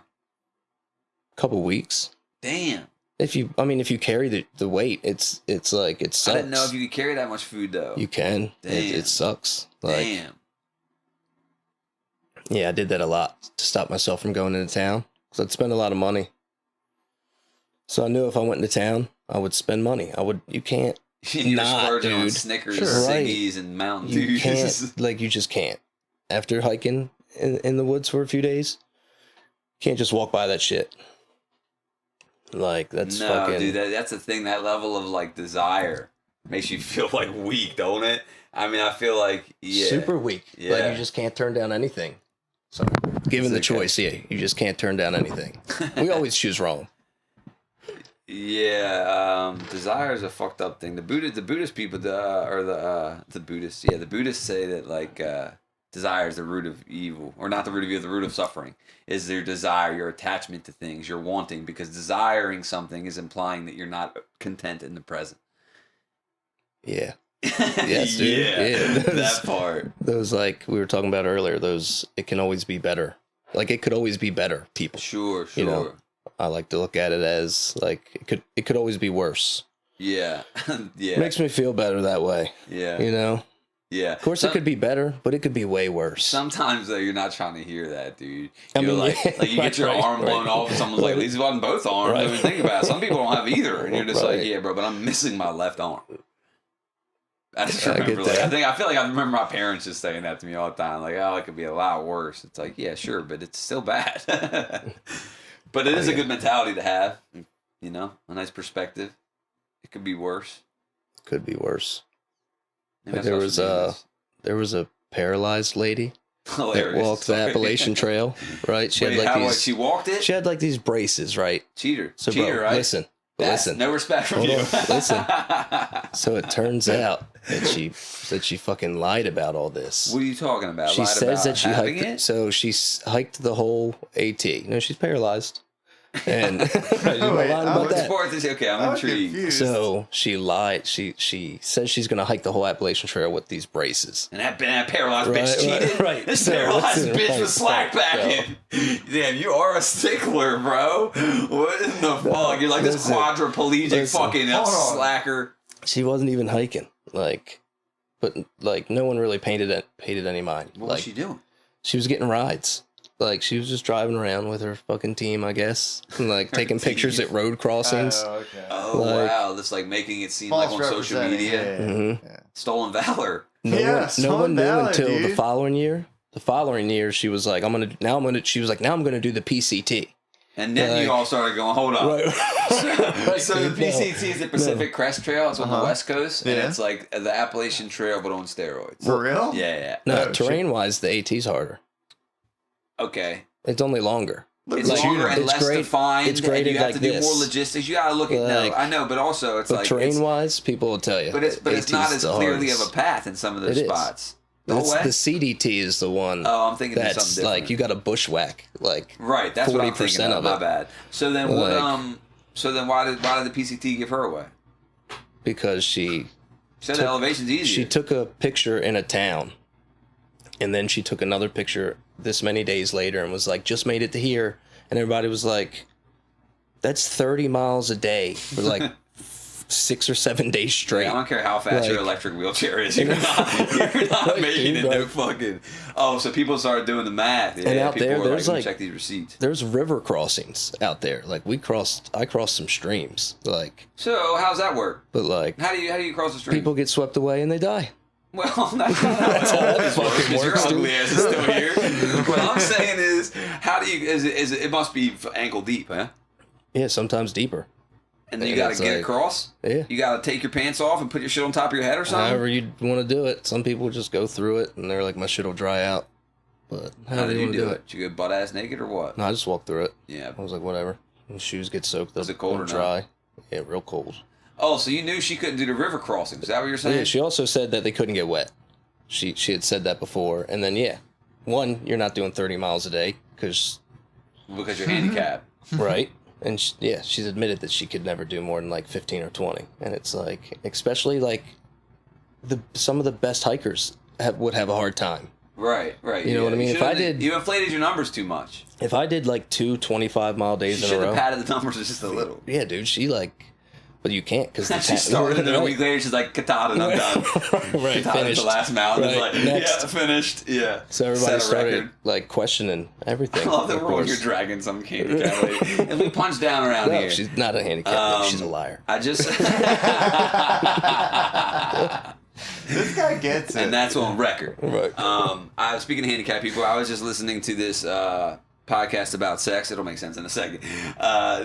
Speaker 2: A couple weeks.
Speaker 1: Damn.
Speaker 2: If you carry the weight, it's like it sucks.
Speaker 1: I didn't know if you could carry that much food though.
Speaker 2: You can. Damn. It sucks.
Speaker 1: Damn.
Speaker 2: Yeah, I did that a lot to stop myself from going into town because I'd spend a lot of money. So I knew if I went into town, I would spend money. You can't.
Speaker 1: You're splurging on Snickers, Siggies, and Mountain Dews.
Speaker 2: You can't. You just can't. After hiking in the woods for a few days, you can't just walk by that shit. That's fucking...
Speaker 1: dude, that's the thing. That level of desire makes you feel weak, don't it? I mean, I feel
Speaker 2: super weak. You just can't turn down anything. So given the choice, you just can't turn down anything. We always choose wrong.
Speaker 1: Yeah, desire is a fucked up thing. The Buddhist people, the Buddhists say that desire is the root of evil, or not the root of evil, the root of suffering is your desire, your attachment to things, your wanting, because desiring something is implying that you're not content in the present.
Speaker 2: Yeah. Yes, dude. Yeah.
Speaker 1: That part.
Speaker 2: Those we were talking about earlier, it can always be better. It could always be better, people.
Speaker 1: Sure.
Speaker 2: You know, I like to look at it as it could always be worse.
Speaker 1: Yeah. Yeah.
Speaker 2: It makes me feel better that way.
Speaker 1: Yeah.
Speaker 2: You know?
Speaker 1: Yeah.
Speaker 2: Of course, it could be better, but it could be way worse.
Speaker 1: Sometimes, though, you're not trying to hear that, dude.
Speaker 2: You
Speaker 1: get your arm blown off, and someone's like, at least on both arms. Right. I mean, think about it. Some people don't have either, and you're just yeah, bro, but I'm missing my left arm. I just remember, I feel like I remember my parents just saying that to me all the time. It could be a lot worse. It's yeah, sure, but it's still bad. But it is a good mentality to have, a nice perspective. It could be worse.
Speaker 2: Could be worse. There was a paralyzed lady that walked the Appalachian Trail, right? She had
Speaker 1: she walked it?
Speaker 2: She had these braces, right?
Speaker 1: Cheater.
Speaker 2: So
Speaker 1: Cheater, right?
Speaker 2: Listen.
Speaker 1: No respect from you.
Speaker 2: Listen. So it turns out that she fucking lied about all this.
Speaker 1: What are you talking about?
Speaker 2: She says that she hiked it? So she hiked the whole AT. No, she's paralyzed. And you know,
Speaker 3: Wait,
Speaker 2: lying about
Speaker 1: What
Speaker 2: that.
Speaker 1: sport is okay? I'm intrigued.
Speaker 3: confused.
Speaker 2: So she lied. She says she's gonna hike the whole Appalachian Trail with these braces.
Speaker 1: And that paralyzed bitch cheated.
Speaker 2: Right.
Speaker 1: This
Speaker 2: So,
Speaker 1: paralyzed
Speaker 2: listen,
Speaker 1: bitch
Speaker 2: right,
Speaker 1: was slackpacking. Damn, you are a stickler, bro. What in the fuck? You're like this quadriplegic fucking
Speaker 3: hold on.
Speaker 1: slacker.
Speaker 2: She wasn't even hiking. Like, but like no one really paid any mind.
Speaker 1: What
Speaker 2: like,
Speaker 1: was she doing?
Speaker 2: She was getting rides. Like she was just driving around with her fucking team, I guess, and like taking pictures at road crossings.
Speaker 3: Oh, okay.
Speaker 1: Oh
Speaker 2: Like-
Speaker 1: wow, this like making it seem
Speaker 3: False
Speaker 1: like on social
Speaker 3: representing,
Speaker 1: media.
Speaker 3: yeah,
Speaker 2: Mhm.
Speaker 3: yeah.
Speaker 1: Stolen valor.
Speaker 3: Yeah,
Speaker 2: No one knew
Speaker 3: valid,
Speaker 2: until the
Speaker 3: dude.
Speaker 2: following year. The following year, she was like, She was like, now I'm gonna do the PCT.
Speaker 1: And then
Speaker 2: Like-
Speaker 1: you all started going, hold on. So the
Speaker 2: No.
Speaker 1: PCT is the Pacific Crest Trail. It's on the
Speaker 3: Uh-huh.
Speaker 1: West Coast, and
Speaker 3: Yeah.
Speaker 1: it's like the Appalachian Trail, but on steroids.
Speaker 3: For real?
Speaker 1: Yeah.
Speaker 2: No,
Speaker 3: Oh,
Speaker 2: terrain wise, the AT's harder.
Speaker 1: Okay.
Speaker 2: It's only longer.
Speaker 1: It's
Speaker 3: Like,
Speaker 1: longer and
Speaker 2: it's
Speaker 1: less
Speaker 2: great-
Speaker 1: defined.
Speaker 2: it's
Speaker 1: and
Speaker 2: graded
Speaker 1: you have
Speaker 2: like
Speaker 1: to do
Speaker 2: this.
Speaker 1: more logistics. You gotta look at
Speaker 2: Like-
Speaker 1: no, I know, but also it's
Speaker 2: But
Speaker 1: like
Speaker 2: terrain
Speaker 1: it's,
Speaker 2: wise, people will tell you.
Speaker 1: but it's
Speaker 2: AT's
Speaker 1: not as
Speaker 2: the
Speaker 1: clearly
Speaker 2: hardest.
Speaker 1: of a path in some of those
Speaker 2: It is.
Speaker 1: spots. The whole
Speaker 2: That's
Speaker 1: way.
Speaker 2: the CDT is the one
Speaker 1: Oh, I'm thinking of
Speaker 2: that's
Speaker 1: something different.
Speaker 2: like you got to bushwhack. Like
Speaker 1: Right, that's what I'm thinking
Speaker 2: 40%
Speaker 1: of.
Speaker 2: of
Speaker 1: My
Speaker 2: it.
Speaker 1: bad. So then what?
Speaker 2: Like-
Speaker 1: So then why did the PCT give her away?
Speaker 2: because she
Speaker 1: Said
Speaker 2: Took-
Speaker 1: the elevation's easier.
Speaker 2: she took a picture in a town, and then she took another picture this many days later and was like, just made it to here, and everybody was like, that's 30 miles a day for like 6 or 7 days straight.
Speaker 1: I don't care how fast your
Speaker 2: Like-
Speaker 1: electric wheelchair is. You're not
Speaker 2: Like,
Speaker 1: making it
Speaker 2: dude,
Speaker 1: no
Speaker 2: like-
Speaker 1: fucking. Oh, so people started doing the math. Yeah,
Speaker 2: And out
Speaker 1: people
Speaker 2: there,
Speaker 1: were
Speaker 2: there's
Speaker 1: like,
Speaker 2: like-
Speaker 1: check these receipts.
Speaker 2: There's river crossings out there. Like I crossed some streams. Like,
Speaker 1: So how's that work?
Speaker 2: but like
Speaker 1: How do you cross the stream?
Speaker 2: people get swept away and they die.
Speaker 1: Well, that's not how
Speaker 2: That's how
Speaker 1: it
Speaker 2: that
Speaker 1: works,
Speaker 2: fucking
Speaker 1: because your
Speaker 2: works,
Speaker 1: ugly
Speaker 2: dude.
Speaker 1: ass is still here. What I'm saying is, how do you? Is it? It must be ankle deep, huh?
Speaker 2: Yeah, sometimes deeper.
Speaker 1: And then you
Speaker 2: And
Speaker 1: got to
Speaker 2: it's
Speaker 1: get
Speaker 2: like-
Speaker 1: across.
Speaker 2: Yeah.
Speaker 1: You got to take your pants off and put your shit on top of your head or something.
Speaker 2: However you want to do it. Some people just go through it and they're like, my shit will dry out. But
Speaker 1: How
Speaker 2: however
Speaker 1: did you
Speaker 2: wanna
Speaker 1: do it? Did you go butt ass naked or what?
Speaker 2: No, I just walked through it.
Speaker 1: Yeah.
Speaker 2: I was like, whatever. And shoes get soaked up.
Speaker 1: Was it cold
Speaker 2: or
Speaker 1: or not?
Speaker 2: dry? Yeah, real cold.
Speaker 1: Oh, so you knew she couldn't do the river crossing? Is that what you're saying?
Speaker 2: Yeah, she also said that they couldn't get wet. She had said that before. And then, yeah. One, you're not doing 30 miles a day because,
Speaker 1: Because you're handicapped.
Speaker 2: right? And she's admitted that she could never do more than like 15 or 20. And it's like, especially like some of the best hikers would have a hard time.
Speaker 1: Right.
Speaker 2: You know what I mean? If I did-
Speaker 1: you inflated your numbers too much.
Speaker 2: If I did like 2 25-mile days
Speaker 1: She
Speaker 2: in
Speaker 1: should
Speaker 2: a
Speaker 1: have
Speaker 2: row.
Speaker 1: padded the numbers just a little.
Speaker 2: Yeah, dude, she like, but you can't because
Speaker 1: She started, and then a week later, she's like, "Katana, I'm done."
Speaker 2: right,
Speaker 1: Katana
Speaker 2: finished.
Speaker 1: the last mountain. It's
Speaker 2: Right,
Speaker 1: like,
Speaker 2: next.
Speaker 1: yeah, finished. Yeah.
Speaker 2: So everybody
Speaker 1: Set a
Speaker 2: started
Speaker 1: record.
Speaker 2: like questioning everything.
Speaker 1: I love that
Speaker 2: of
Speaker 1: we're
Speaker 2: course.
Speaker 1: dragging some handicap lady. And we punch down around
Speaker 2: No,
Speaker 1: here.
Speaker 2: she's not a handicap. She's a
Speaker 1: Um,
Speaker 2: liar.
Speaker 1: I just.
Speaker 3: This guy gets it.
Speaker 1: And that's on record.
Speaker 2: Right.
Speaker 1: I was speaking of handicapped people. I was just listening to this podcast about sex. It'll make sense in a second.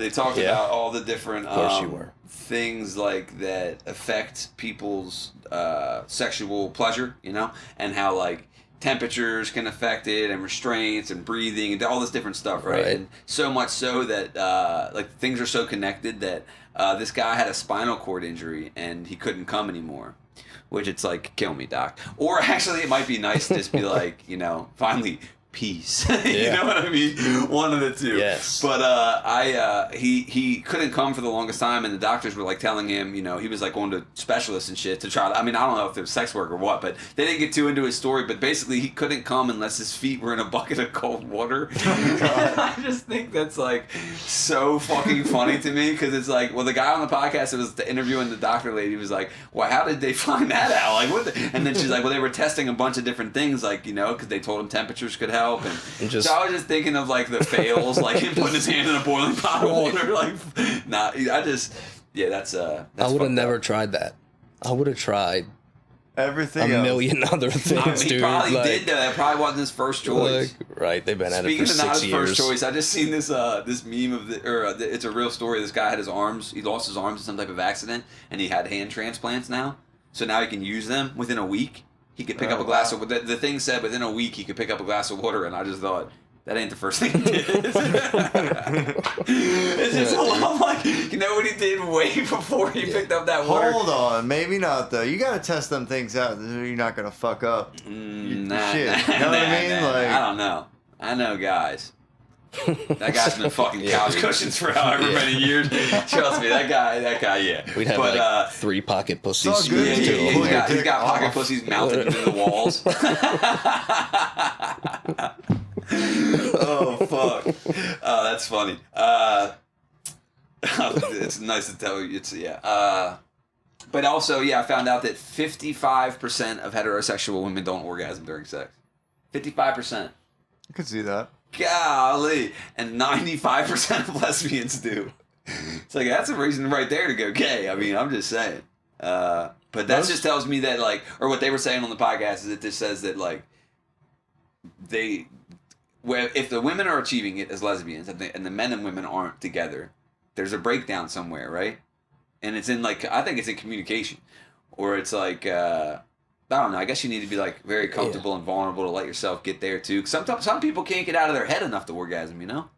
Speaker 1: They talked
Speaker 2: Yeah.
Speaker 1: about all the different
Speaker 2: course you were.
Speaker 1: things like that affect people's sexual pleasure, you know, and how like temperatures can affect it, and restraints and breathing and all this different stuff, right?
Speaker 2: Right.
Speaker 1: And so much so that like things are so connected that this guy had a spinal cord injury and he couldn't come anymore. Which it's like, kill me, doc. Or actually, it might be nice to just be like, you know, finally, peace. You
Speaker 2: Yeah.
Speaker 1: know what I mean? One of the two.
Speaker 2: Yes.
Speaker 1: But he couldn't come for the longest time, and the doctors were like telling him, you know, he was like going to specialists and shit to try. I mean, I don't know if it was sex work or what, but they didn't get too into his story. But basically, he couldn't come unless his feet were in a bucket of cold water. I just think that's like so fucking funny to me because it's like, well, the guy on the podcast that was interviewing the doctor lady was like, well, how did they find that out? Like, what? And then she's like, well, they were testing a bunch of different things, like, you know, because they told him temperatures could help, and
Speaker 2: just-
Speaker 1: so I was just thinking of like the fails, like him putting his hand in a boiling pot of
Speaker 2: Right.
Speaker 1: water, like, nah, I just, yeah, that's
Speaker 2: I would
Speaker 1: fucked
Speaker 2: have never
Speaker 1: up.
Speaker 2: tried that. I would have tried
Speaker 3: Everything
Speaker 2: a
Speaker 3: else.
Speaker 2: million other things,
Speaker 1: I mean, he
Speaker 2: dude.
Speaker 1: probably
Speaker 2: like,
Speaker 1: did though. That probably wasn't his first choice.
Speaker 2: like, right, they've been at
Speaker 1: Speaking
Speaker 2: it for
Speaker 1: of not
Speaker 2: 6
Speaker 1: his
Speaker 2: years.
Speaker 1: first choice, I just seen this this meme of it's a real story. This guy had his arms, he lost his arms in some type of accident, and he had hand transplants now. So now he can use them within a week. He could pick
Speaker 3: Oh,
Speaker 1: up a glass
Speaker 3: wow.
Speaker 1: of the thing said within a week he could pick up a glass of water, and I just thought. That ain't the first thing he did. It's just a lot like, you know what he did way before he picked up that water?
Speaker 3: Hold on, maybe not though. You gotta test them things out. You're not gonna fuck up.
Speaker 1: Nah,
Speaker 3: Shit,
Speaker 1: nah,
Speaker 3: you know what I
Speaker 1: nah,
Speaker 3: mean?
Speaker 1: nah.
Speaker 3: Like-
Speaker 1: I don't know. I know guys. That guy's been fucking couch cushions for however many years. Trust me, that guy, yeah.
Speaker 2: We'd have 3 pocket pussies.
Speaker 3: It's all good.
Speaker 1: He's got pocket pussies mounted into the walls. Oh, fuck. Oh, that's funny. It's nice to tell you. But also, I found out that 55% of heterosexual women don't orgasm during sex. 55%.
Speaker 3: I could see that.
Speaker 1: Golly. And 95% of lesbians do. It's like, that's a reason right there to go gay. I mean, I'm just saying. But that just tells me that, like, or what they were saying on the podcast is it just says that, like, if the women are achieving it as lesbians and the men and women aren't together, there's a breakdown somewhere, right? And it's in, like, I think it's in communication. Or it's like, I don't know, I guess you need to be, like, very comfortable and vulnerable to let yourself get there, too. 'Cause sometimes some people can't get out of their head enough to orgasm, you know?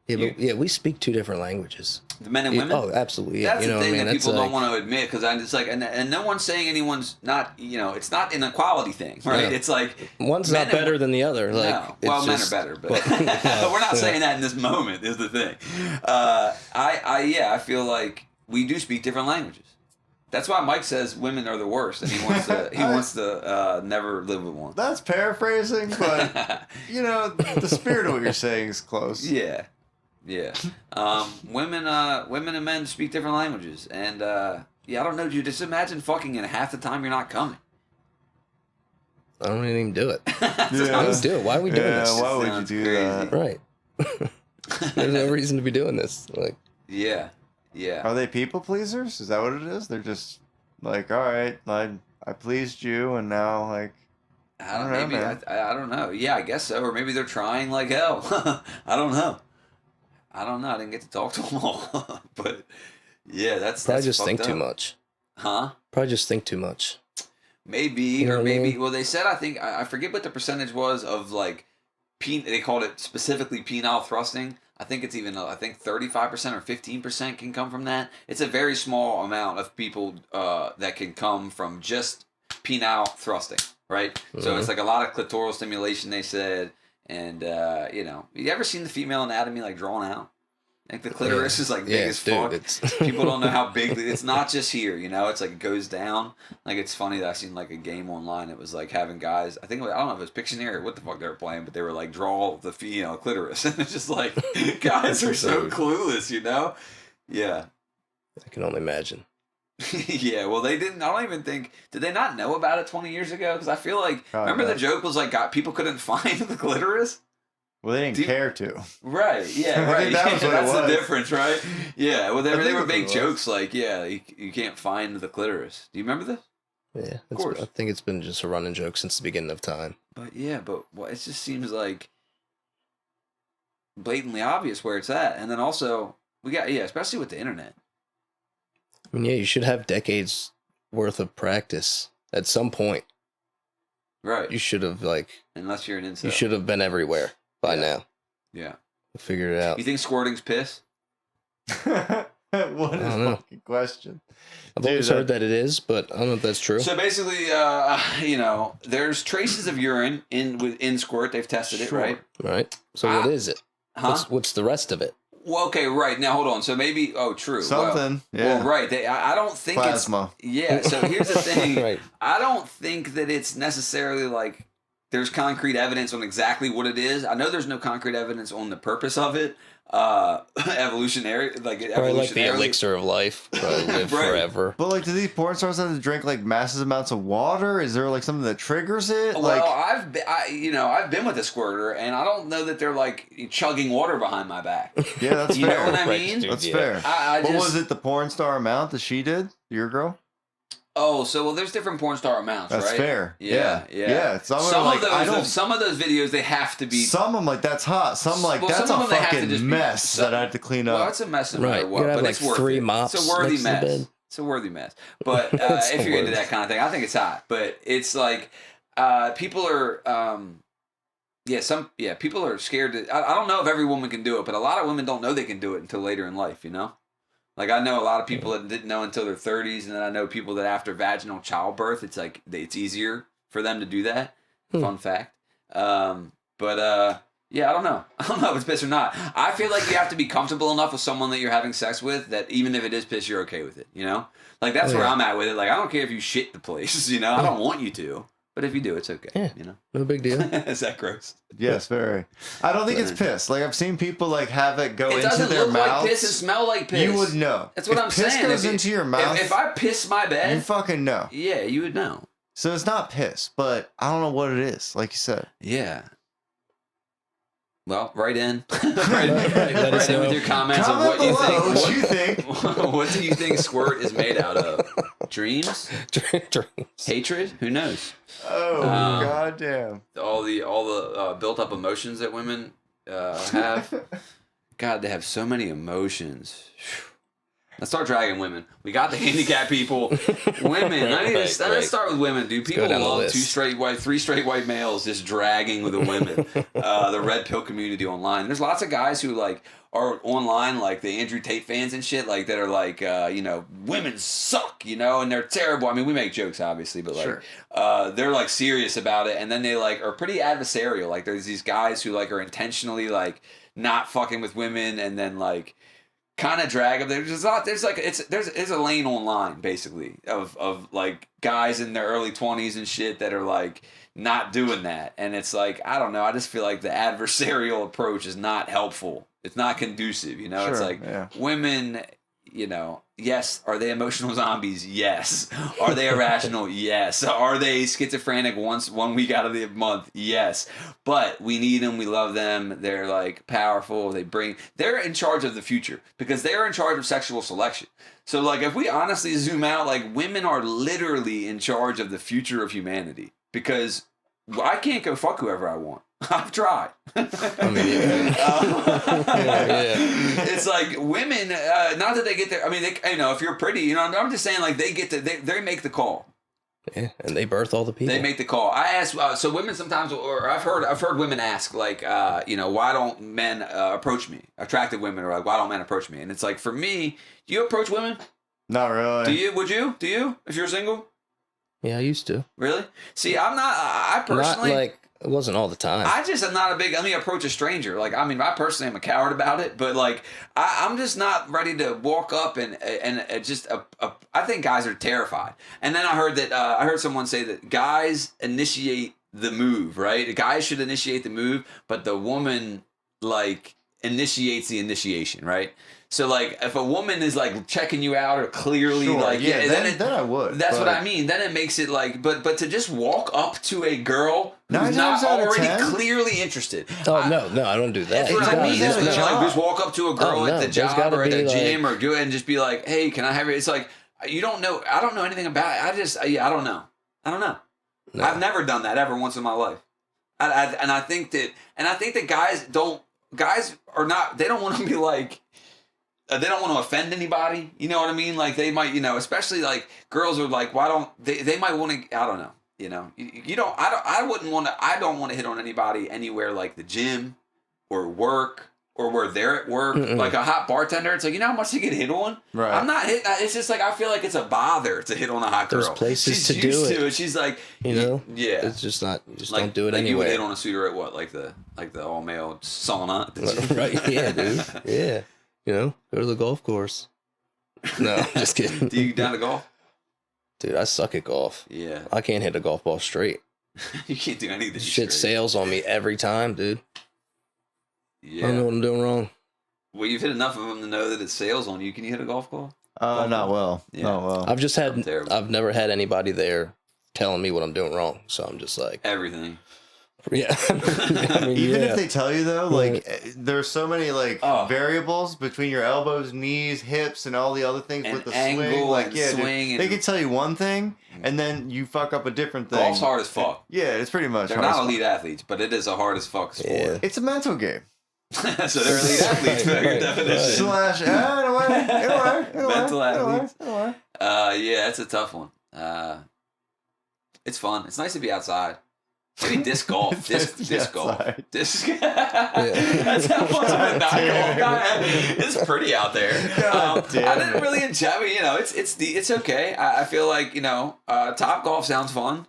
Speaker 2: Yeah, we speak 2 different languages.
Speaker 1: The men and women?
Speaker 2: Oh, absolutely. Yeah.
Speaker 1: That's the thing that people don't want to admit, because I'm just like, and no one's saying anyone's not, it's not an equality thing, right? Yeah. It's like
Speaker 2: one's not better than the other. Like,
Speaker 1: no. Well, men are better, but we're not saying that in this moment. Is the thing. I feel like we do speak different languages. That's why Mike says women are the worst, and he wants to never live with one.
Speaker 3: That's paraphrasing, but the spirit of what you're saying is close.
Speaker 1: Yeah. Women and men speak different languages, and I don't know, dude. Just imagine fucking and half the time you're not coming.
Speaker 2: I don't even do it. Let's do it. Why are we doing this?
Speaker 3: Why would you do that?
Speaker 2: Right. There's no reason to be doing this. Like.
Speaker 1: Yeah.
Speaker 3: Are they people pleasers? Is that what it is? They're just like, all right, I pleased you, and now like.
Speaker 1: I don't know. Yeah, I guess so. Or maybe they're trying like hell. I don't know. I didn't get to talk to them all. But yeah, that's
Speaker 2: probably just think
Speaker 1: up.
Speaker 2: too much.
Speaker 1: Huh?
Speaker 2: Probably just think too much.
Speaker 1: Maybe, or maybe. Well, they said, I forget what the percentage was of like, they called it specifically penile thrusting. I think it's even, 35% or 15% can come from that. It's a very small amount of people that can come from just penile thrusting, right? Mm-hmm. So it's like a lot of clitoral stimulation, they said. And, you ever seen the female anatomy, like, drawn out? Like, the clitoris is, like, big as fuck. People don't know how big, it's not just here, it's like, it goes down. Like, it's funny that I seen, like, a game online. It was, like, having guys, I don't know if it was Pictionary or what the fuck they were playing, but they were, like, draw the female clitoris. And it's just, like, guys are so clueless, Yeah.
Speaker 2: I can only imagine.
Speaker 1: Yeah, well, they didn't. I don't even think. Did they not know about it 20 years ago? Because I feel like. Remember the joke was like, people couldn't find the clitoris?
Speaker 3: Well, they didn't care to.
Speaker 1: Right, yeah, right. That's the difference, right? Yeah, well, they were big jokes like, you can't find the clitoris. Do you remember this?
Speaker 2: Yeah, of course. I think it's been just a running joke since the beginning of time.
Speaker 1: But it just seems like blatantly obvious where it's at. And then also, we got, especially with the internet.
Speaker 2: I mean, you should have decades worth of practice at some point.
Speaker 1: Right.
Speaker 2: You should have,
Speaker 1: unless you're an incel.
Speaker 2: You should have been everywhere by now.
Speaker 1: Yeah.
Speaker 2: Figure it out.
Speaker 1: You think squirting's piss?
Speaker 3: What is a fucking question?
Speaker 2: I've always heard that it is, but I don't know if that's true.
Speaker 1: So basically, there's traces of urine in squirt. They've tested it, right?
Speaker 2: Right. So what is it?
Speaker 1: Huh?
Speaker 2: What's the rest of it?
Speaker 1: Well, okay, right. Now, hold on. So maybe, true.
Speaker 3: Something,
Speaker 1: Well, right. I don't think
Speaker 3: Plasma.
Speaker 1: So here's the thing.
Speaker 2: Right.
Speaker 1: I don't think that it's necessarily like there's concrete evidence on exactly what it is. I know there's no concrete evidence on the purpose of it. Evolutionary,
Speaker 2: probably like the elixir of life. Probably live forever.
Speaker 3: But do these porn stars have to drink massive amounts of water? Is there something that triggers it?
Speaker 1: Well, I've been with a squirter, and I don't know that they're chugging water behind my back.
Speaker 3: Yeah, that's fair.
Speaker 1: You know what I mean?
Speaker 3: That's fair. What was it? The porn star amount that she did? Your girl?
Speaker 1: Oh, there's different porn star amounts, right?
Speaker 3: That's fair.
Speaker 1: Yeah. Some of those videos, they have to be.
Speaker 3: Some of them, that's hot. Some that's a fucking mess that I have to clean up.
Speaker 1: Well, it's a mess no matter
Speaker 2: what,
Speaker 1: but it's worth
Speaker 2: 3
Speaker 1: it.
Speaker 2: mops.
Speaker 1: It's a worthy mess. It's a worthy mess. But if you're into that kind of thing, I think it's hot. But it's people are. People are scared to. I don't know if every woman can do it, but a lot of women don't know they can do it until later in life, I know a lot of people that didn't know until their 30s, and then I know people that after vaginal childbirth, it's easier for them to do that. Fun fact. Yeah, I don't know. I don't know if it's piss or not. I feel like you have to be comfortable enough with someone that you're having sex with that even if it is piss, you're okay with it, you know? Like, that's where I'm at with it. Like, I don't care if you shit the place, you know? I don't want you to. But if you do, it's okay, you know?
Speaker 2: No big deal.
Speaker 1: Is that gross?
Speaker 3: Yes, very. I don't think it's piss. Like, I've seen people, like, have it go into their mouth.
Speaker 1: It doesn't look like piss and smell like piss.
Speaker 3: You would know.
Speaker 1: That's what I'm saying.
Speaker 3: If piss goes into your mouth...
Speaker 1: If I piss my bed...
Speaker 3: You fucking know.
Speaker 1: Yeah, you would know.
Speaker 3: So it's not piss, but I don't know what it is, like you said.
Speaker 1: Yeah. Well, write in. write in with your comments of what you think.
Speaker 3: What you think.
Speaker 1: What do you think squirt is made out of? Dreams?
Speaker 2: Dreams.
Speaker 1: Hatred? Who knows?
Speaker 3: Oh, goddamn.
Speaker 1: All the built up emotions that women have. God, they have so many emotions. Let's start dragging women. We got the handicapped people. Women. Let's start with women, dude. People love three straight white males just dragging with the women. The red pill community online. There's lots of guys who like are online, like the Andrew Tate fans and shit, like that are like, women suck, you know, and they're terrible. I mean, we make jokes, obviously, but like, they're like serious about it, and then they like are pretty adversarial. Like, there's these guys who like are intentionally like not fucking with women, and then like kind of drag them. There's a lane online basically of like guys in their early 20s and shit that are like not doing that, and it's like, I don't know, I just feel like the adversarial approach is not helpful. It's not conducive, you know. It's like women, you know, yes, are they emotional zombies? Yes. Are they irrational? Yes. Are they schizophrenic 1 week out of the month? Yes. But we need them. We love them. They're like powerful. They're in charge of the future because they're in charge of sexual selection. So like, if we honestly zoom out, like, women are literally in charge of the future of humanity because I can't go fuck whoever I want. I've tried. I mean, it's like women, not that they get there. I mean, they, you know, if you're pretty, you know, I'm just saying, like, they make the call.
Speaker 2: Yeah, and they birth all the people.
Speaker 1: They make the call. I ask, so women sometimes, or I've heard women ask, like, you know, why don't men approach me? Attractive women are like, why don't men approach me? And it's like, for me, do you approach women?
Speaker 3: Not really.
Speaker 1: Do you? Would you? Do you? If you're single?
Speaker 2: Yeah, I used to.
Speaker 1: Really? See, I'm not. I personally.
Speaker 2: Not like. It wasn't all the time.
Speaker 1: I just am not a big, let me approach a stranger. Like, I mean, I personally am a coward about it, but like, I'm just not ready to walk up and just, I think guys are terrified. And then I heard someone say that guys initiate the move, right? Guys should initiate the move, but the woman like initiates the initiation, right? So like, if a woman is like checking you out or clearly like,
Speaker 3: then I would.
Speaker 1: That's what I mean. Then it makes it like, but to just walk up to a girl who's not already clearly interested.
Speaker 2: Oh no, I don't do that.
Speaker 1: That's what I mean. Just walk up to a girl at the job or at the gym or go and just be like, hey, can I have it? It's like, you don't know. I don't know anything about it. I don't know. No. I've never done that ever once in my life. And I think that guys are not. They don't want to be like. They don't want to offend anybody. You know what I mean? Like, they might, you know, especially like girls are like, why don't they might want to, I don't know. You know, you don't, I don't want to hit on anybody anywhere like the gym or work or where they're at work. Mm-mm. Like a hot bartender. It's like, you know how much you get hit on? Right. I'm not hitting. It's just like, I feel like it's a bother to hit on a hot girl.
Speaker 2: There's places
Speaker 1: She's
Speaker 2: to
Speaker 1: used
Speaker 2: do
Speaker 1: to
Speaker 2: it.
Speaker 1: She's like,
Speaker 2: you know,
Speaker 1: yeah.
Speaker 2: It's just not, you just
Speaker 1: like,
Speaker 2: don't do it
Speaker 1: like
Speaker 2: anyway.
Speaker 1: You would hit on a suitor at what? Like the all male sauna.
Speaker 2: Right. Yeah, dude. Yeah. You know, go to the golf course. No, just kidding.
Speaker 1: Do you down to golf?
Speaker 2: Dude, I suck at golf.
Speaker 1: Yeah.
Speaker 2: I can't hit a golf ball straight.
Speaker 1: You can't do anything
Speaker 2: Shit sails on me every time, dude.
Speaker 1: Yeah.
Speaker 2: I don't know what I'm doing wrong.
Speaker 1: Well, you've hit enough of them to know that it sails on you. Can you hit a golf ball?
Speaker 3: Not well.
Speaker 1: Yeah.
Speaker 3: Not well.
Speaker 2: I've never had anybody there telling me what I'm doing wrong. So I'm just like.
Speaker 1: Everything.
Speaker 2: Yeah.
Speaker 3: I mean, even if they tell you though, like there's so many like variables between your elbows, knees, hips, and all the other things with the swing. Like swing, they can tell you one thing, and then you fuck up a different thing.
Speaker 1: Golf's hard as fuck.
Speaker 3: Yeah, it's pretty much.
Speaker 1: They're not elite athletes, but it is a hard as fuck sport. Yeah.
Speaker 3: It's a mental game.
Speaker 1: So they're elite athletes by your definition. Mental athletes. Yeah, it's a tough one. It's fun. It's nice to be outside. Maybe disc golf. Disc golf. That's how much of a knockoff. It's pretty out there. I didn't really enjoy. I mean, you know, it's okay. I feel like, you know, Top Golf sounds fun.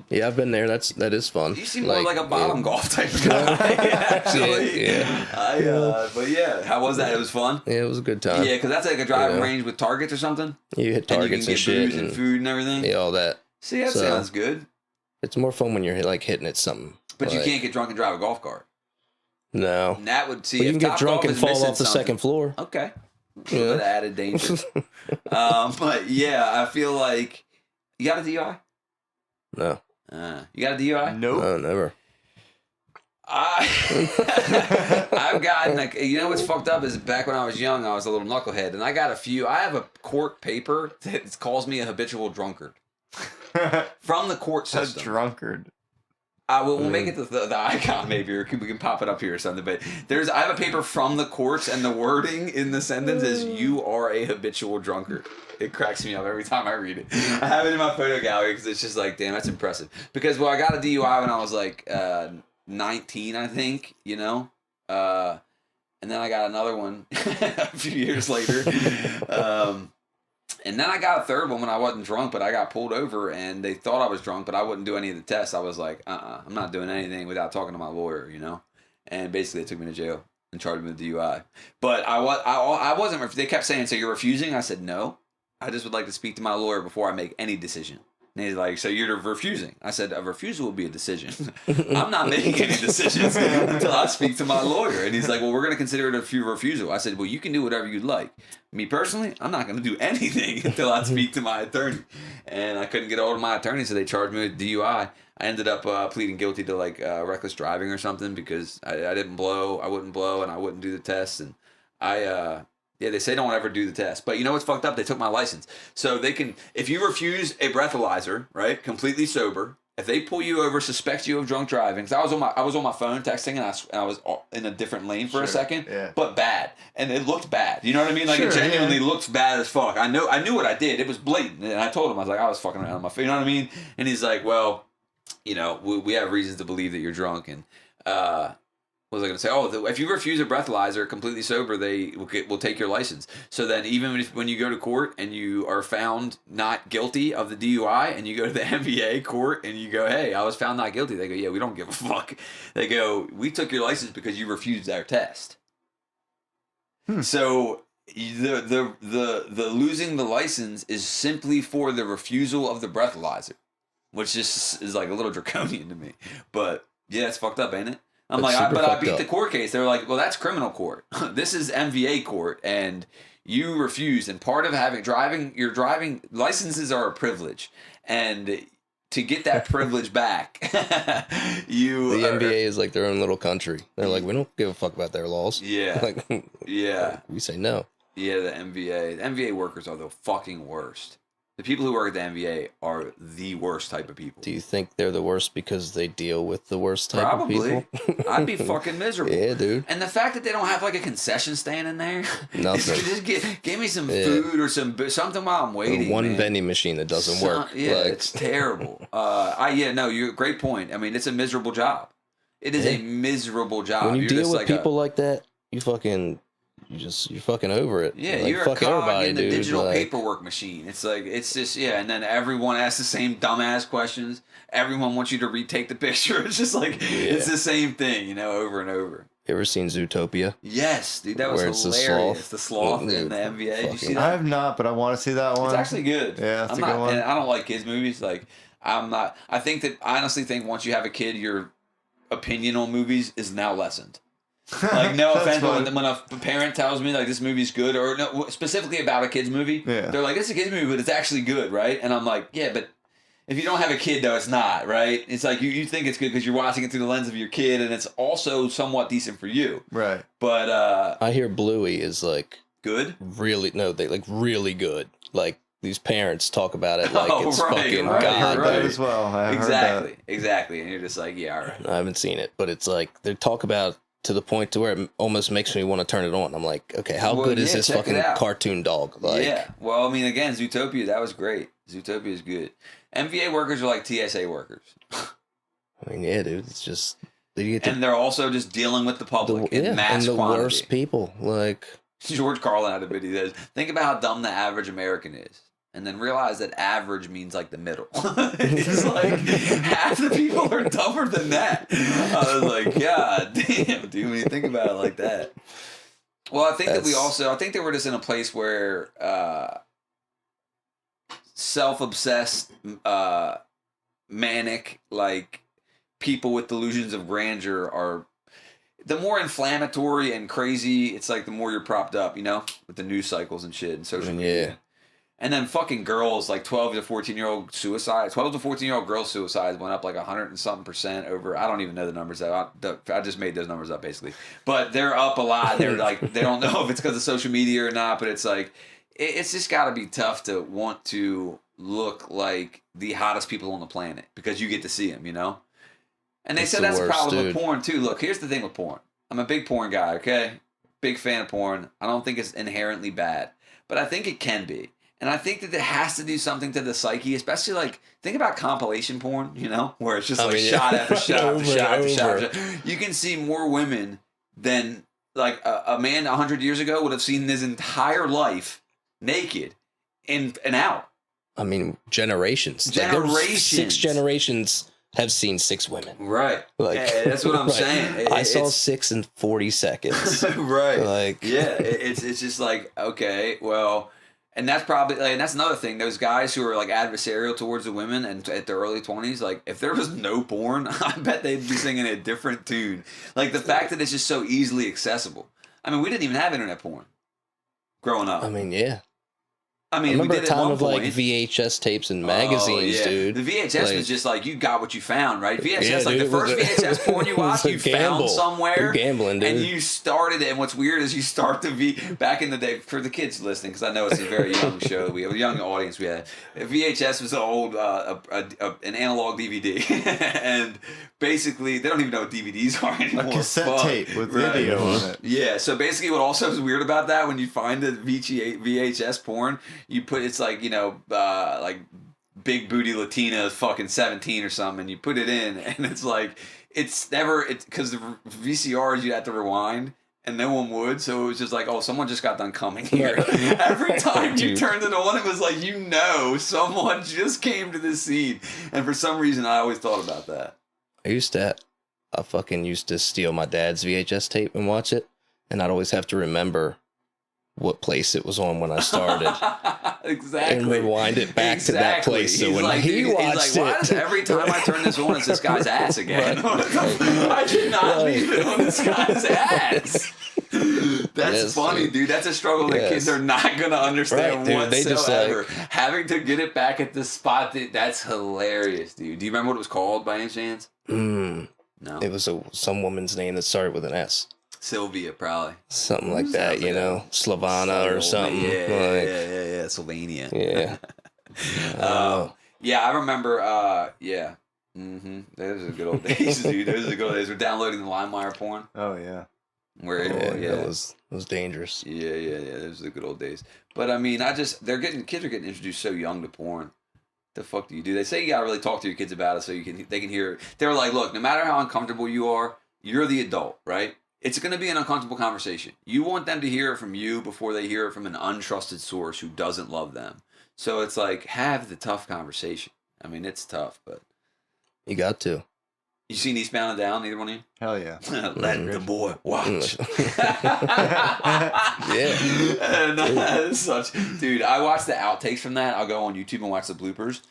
Speaker 2: Yeah, I've been there. That is fun.
Speaker 1: You seem more like a bottom golf type of guy, actually.
Speaker 2: Yeah.
Speaker 1: But yeah, how was that? It was fun.
Speaker 2: Yeah, it was a good time.
Speaker 1: Yeah, because that's like a driving range with targets or something.
Speaker 2: You hit targets
Speaker 1: and you can get booze and food and everything.
Speaker 2: Yeah, all that.
Speaker 1: See, that sounds good.
Speaker 2: It's more fun when you're like hitting at something.
Speaker 1: But you can't get drunk and drive a golf cart.
Speaker 2: No.
Speaker 1: And that would see.
Speaker 2: But you can get drunk and fall off the second floor.
Speaker 1: Okay. A little bit of added danger. But yeah, I feel like you got a DUI.
Speaker 2: No.
Speaker 1: You got a DUI?
Speaker 3: Nope.
Speaker 2: No, never.
Speaker 1: I've gotten like, you know what's fucked up is back when I was young, I was a little knucklehead, and I got a few. I have a court paper that calls me a habitual drunkard from the court system.
Speaker 3: A drunkard.
Speaker 1: We'll make it the icon maybe, or we can pop it up here or something. But I have a paper from the courts, and the wording in the sentence is "You are a habitual drunkard." It cracks me up every time I read it. I have it in my photo gallery because it's just like, damn, that's impressive. Because I got a DUI when I was like 19, I think, you know, and then I got another one a few years later. And then I got a third one when I wasn't drunk, but I got pulled over and they thought I was drunk, but I wouldn't do any of the tests. I was like, I'm not doing anything without talking to my lawyer, you know? And basically they took me to jail and charged me with DUI. But I wasn't, they kept saying, so you're refusing? I said, no, I just would like to speak to my lawyer before I make any decision. And he's like, so you're refusing? I said, a refusal will be a decision. I'm not making any decisions until I speak to my lawyer. And he's like, well, we're going to consider it a refusal. I said, well, you can do whatever you'd like. Me personally, I'm not going to do anything until I speak to my attorney. And I couldn't get a hold of my attorney, so they charged me with DUI. I ended up pleading guilty to like reckless driving or something because I wouldn't blow, and I wouldn't do the test. And yeah, they say don't ever do the test. But you know what's fucked up? They took my license. So they can, if you refuse a breathalyzer, right, completely sober, if they pull you over, suspect you of drunk driving, because I was on my phone texting and I was in a different lane for a second, but bad. And it looked bad. You know what I mean? Like it genuinely looked bad as fuck. I knew what I did. It was blatant. And I told him, I was like, I was fucking around on my phone. You know what I mean? And he's like, well, you know, we have reasons to believe that you're drunk. And, what was I going to say? Oh, if you refuse a breathalyzer completely sober, they will take your license. So then even when you go to court and you are found not guilty of the DUI and you go to the MVA court and you go, hey, I was found not guilty. They go, yeah, we don't give a fuck. They go, we took your license because you refused our test. So the losing the license is simply for the refusal of the breathalyzer, which just is like a little draconian to me. But yeah, it's fucked up, ain't it? I'm like, I beat the court case. They're like, well, that's criminal court. This is MVA court, and you refused. And part of your driving licenses are a privilege, and to get that privilege back,
Speaker 2: the NBA is like their own little country. They're like, we don't give a fuck about their laws.
Speaker 1: Yeah,
Speaker 2: like,
Speaker 1: yeah.
Speaker 2: We say no.
Speaker 1: Yeah, the MVA workers are the fucking worst. The people who work at the MVA are the worst type of people.
Speaker 2: Do you think they're the worst because they deal with the worst type of people?
Speaker 1: I'd be fucking miserable.
Speaker 2: Yeah, dude.
Speaker 1: And the fact that they don't have like a concession stand in there.
Speaker 2: Nothing.
Speaker 1: Just give me some food or something while I'm waiting.
Speaker 2: Or one vending machine that doesn't work.
Speaker 1: Yeah, like, it's terrible. You're great point. I mean, it's a miserable job. It is a miserable job.
Speaker 2: When you deal with people like that, you're fucking over it.
Speaker 1: Yeah,
Speaker 2: like,
Speaker 1: you're
Speaker 2: fuck
Speaker 1: a cog
Speaker 2: everybody,
Speaker 1: in the
Speaker 2: dude.
Speaker 1: digital
Speaker 2: like,
Speaker 1: paperwork machine. It's like, it's just, and then everyone asks the same dumbass questions. Everyone wants you to retake the picture. It's just like, it's the same thing, you know, over and over.
Speaker 2: You ever seen Zootopia?
Speaker 1: Yes, dude, that was hilarious. The sloth in the MVA. Did you see that?
Speaker 3: I have not, but I want to see that one.
Speaker 1: It's actually good.
Speaker 3: Yeah, it's a good one.
Speaker 1: And I don't like kids movies. Like, I honestly think once you have a kid, your opinion on movies is now lessened. Like, no offense, but when a parent tells me like this movie's good, or no, specifically about a kid's movie, they're like, it's a kid's movie, but it's actually good, right? And I'm like, yeah, but if you don't have a kid, though, it's not, right? It's like you think it's good because you're watching it through the lens of your kid, and it's also somewhat decent for you,
Speaker 3: right?
Speaker 1: But
Speaker 2: I hear Bluey is like
Speaker 1: good.
Speaker 2: Really good. Like, these parents talk about it like it's fucking God.
Speaker 3: I heard that as well.
Speaker 1: Exactly. And you're just like, yeah, all right.
Speaker 2: I haven't seen it, but it's like they talk about to the point to where it almost makes me want to turn it on. I'm like, okay, how good is this fucking cartoon dog? Like,
Speaker 1: yeah. Well, I mean, again, Zootopia, that was great. Zootopia is good. MVA workers are like TSA workers.
Speaker 2: I mean, yeah, dude. It's just
Speaker 1: and they're also just dealing with the public in mass
Speaker 2: and the
Speaker 1: quantity.
Speaker 2: Worst people. Like
Speaker 1: George Carlin had a video that says, think about how dumb the average American is. and then realized that average means like the middle. It's like half the people are dumber than that. I was like, God damn, dude, when you think about it like that. Well, I think that we're just in a place where self-obsessed, manic, like people with delusions of grandeur are. The more inflammatory and crazy, it's like the more you're propped up, you know, with the news cycles and shit and social media.
Speaker 2: Yeah.
Speaker 1: And then fucking girls, like 12 to 14-year-old suicides, 12 to 14-year-old girl suicides went up like 100 and something % over. I don't even know the numbers. I just made those numbers up basically. But they're up a lot. They're like, they don't know if it's because of social media or not, but it's like, it's just got to be tough to want to look like the hottest people on the planet because you get to see them, you know? And they said that's a problem with porn too. Look, here's the thing with porn. I'm a big porn guy, okay? Big fan of porn. I don't think it's inherently bad, but I think it can be. And I think that it has to do something to the psyche, especially like, think about compilation porn, you know, where it's just shot after shot after shot after shot. You can see more women than like a man 100 years ago would have seen his entire life naked and out.
Speaker 2: I mean, generations.
Speaker 1: Like,
Speaker 2: 6 generations have seen 6 women.
Speaker 1: Right. Like, yeah, that's what I'm saying.
Speaker 2: I saw 6 in 40 seconds.
Speaker 1: Right.
Speaker 2: Like,
Speaker 1: yeah, it's just like, okay, well, and that's probably, like, and that's another thing. Those guys who are like adversarial towards the women and at their early 20s, like if there was no porn, I bet they'd be singing a different tune. Like the fact that it's just so easily accessible. I mean, we didn't even have internet porn growing up.
Speaker 2: I mean, yeah.
Speaker 1: I mean,
Speaker 2: remember
Speaker 1: we did
Speaker 2: a time
Speaker 1: at one
Speaker 2: of
Speaker 1: point.
Speaker 2: like VHS tapes and magazines, dude.
Speaker 1: The VHS
Speaker 2: like,
Speaker 1: was just like you got what you found, right? VHS,
Speaker 2: yeah,
Speaker 1: like
Speaker 2: dude,
Speaker 1: the first VHS porn you watched, you found somewhere.
Speaker 2: You're gambling, dude.
Speaker 1: And you started it. And what's weird is you start the back in the day for the kids listening, because I know it's a very young show. We have a young audience. We had VHS was an old an analog DVD, and basically they don't even know what DVDs are anymore.
Speaker 3: A cassette tape with video on it.
Speaker 1: Yeah. So basically, what also is weird about that, when you find the VHS porn, you put it's like, you know, like big booty Latina fucking 17 or something, and you put it in, and it's like it's because the VCRs you had to rewind and no one would, so it was just like, oh, someone just got done coming here. Every time you turned it on, it was like, you know, someone just came to this scene, and for some reason I always thought about that.
Speaker 2: I fucking used to steal my dad's VHS tape and watch it, and I'd always have to remember what place it was on when I started.
Speaker 1: Exactly.
Speaker 2: And rewind it back to that place. So
Speaker 1: he's
Speaker 2: when
Speaker 1: like,
Speaker 2: he watched
Speaker 1: why does every time I turn this on, it's this guy's ass again? I did not leave it on this guy's ass. That's funny, dude. That's a struggle that kids are not going to understand whatsoever. They just having to get it back at the spot, that's hilarious, dude. Do you remember what it was called by any chance? No.
Speaker 2: It was some woman's name that started with an S.
Speaker 1: Sylvia, probably.
Speaker 2: Something like that, you know? Slavana or something.
Speaker 1: Yeah. Sylvania.
Speaker 2: Yeah.
Speaker 1: Yeah, I remember, Those are the good old days, dude. Those are the good old days. We're downloading the LimeWire porn.
Speaker 3: Oh, yeah.
Speaker 2: It was dangerous.
Speaker 1: Yeah. Those are the good old days. But I mean, kids are getting introduced so young to porn. The fuck do you do? They say you gotta really talk to your kids about it so they can hear it. They're like, look, no matter how uncomfortable you are, you're the adult, right? It's going to be an uncomfortable conversation. You want them to hear it from you before they hear it from an untrusted source who doesn't love them. So it's like, have the tough conversation. I mean, it's tough, but
Speaker 2: you got to.
Speaker 1: You seen Eastbound and Down, either one of you?
Speaker 3: Hell yeah.
Speaker 1: Let the boy watch.
Speaker 2: Yeah.
Speaker 1: And, dude, I watch the outtakes from that. I'll go on YouTube and watch the bloopers.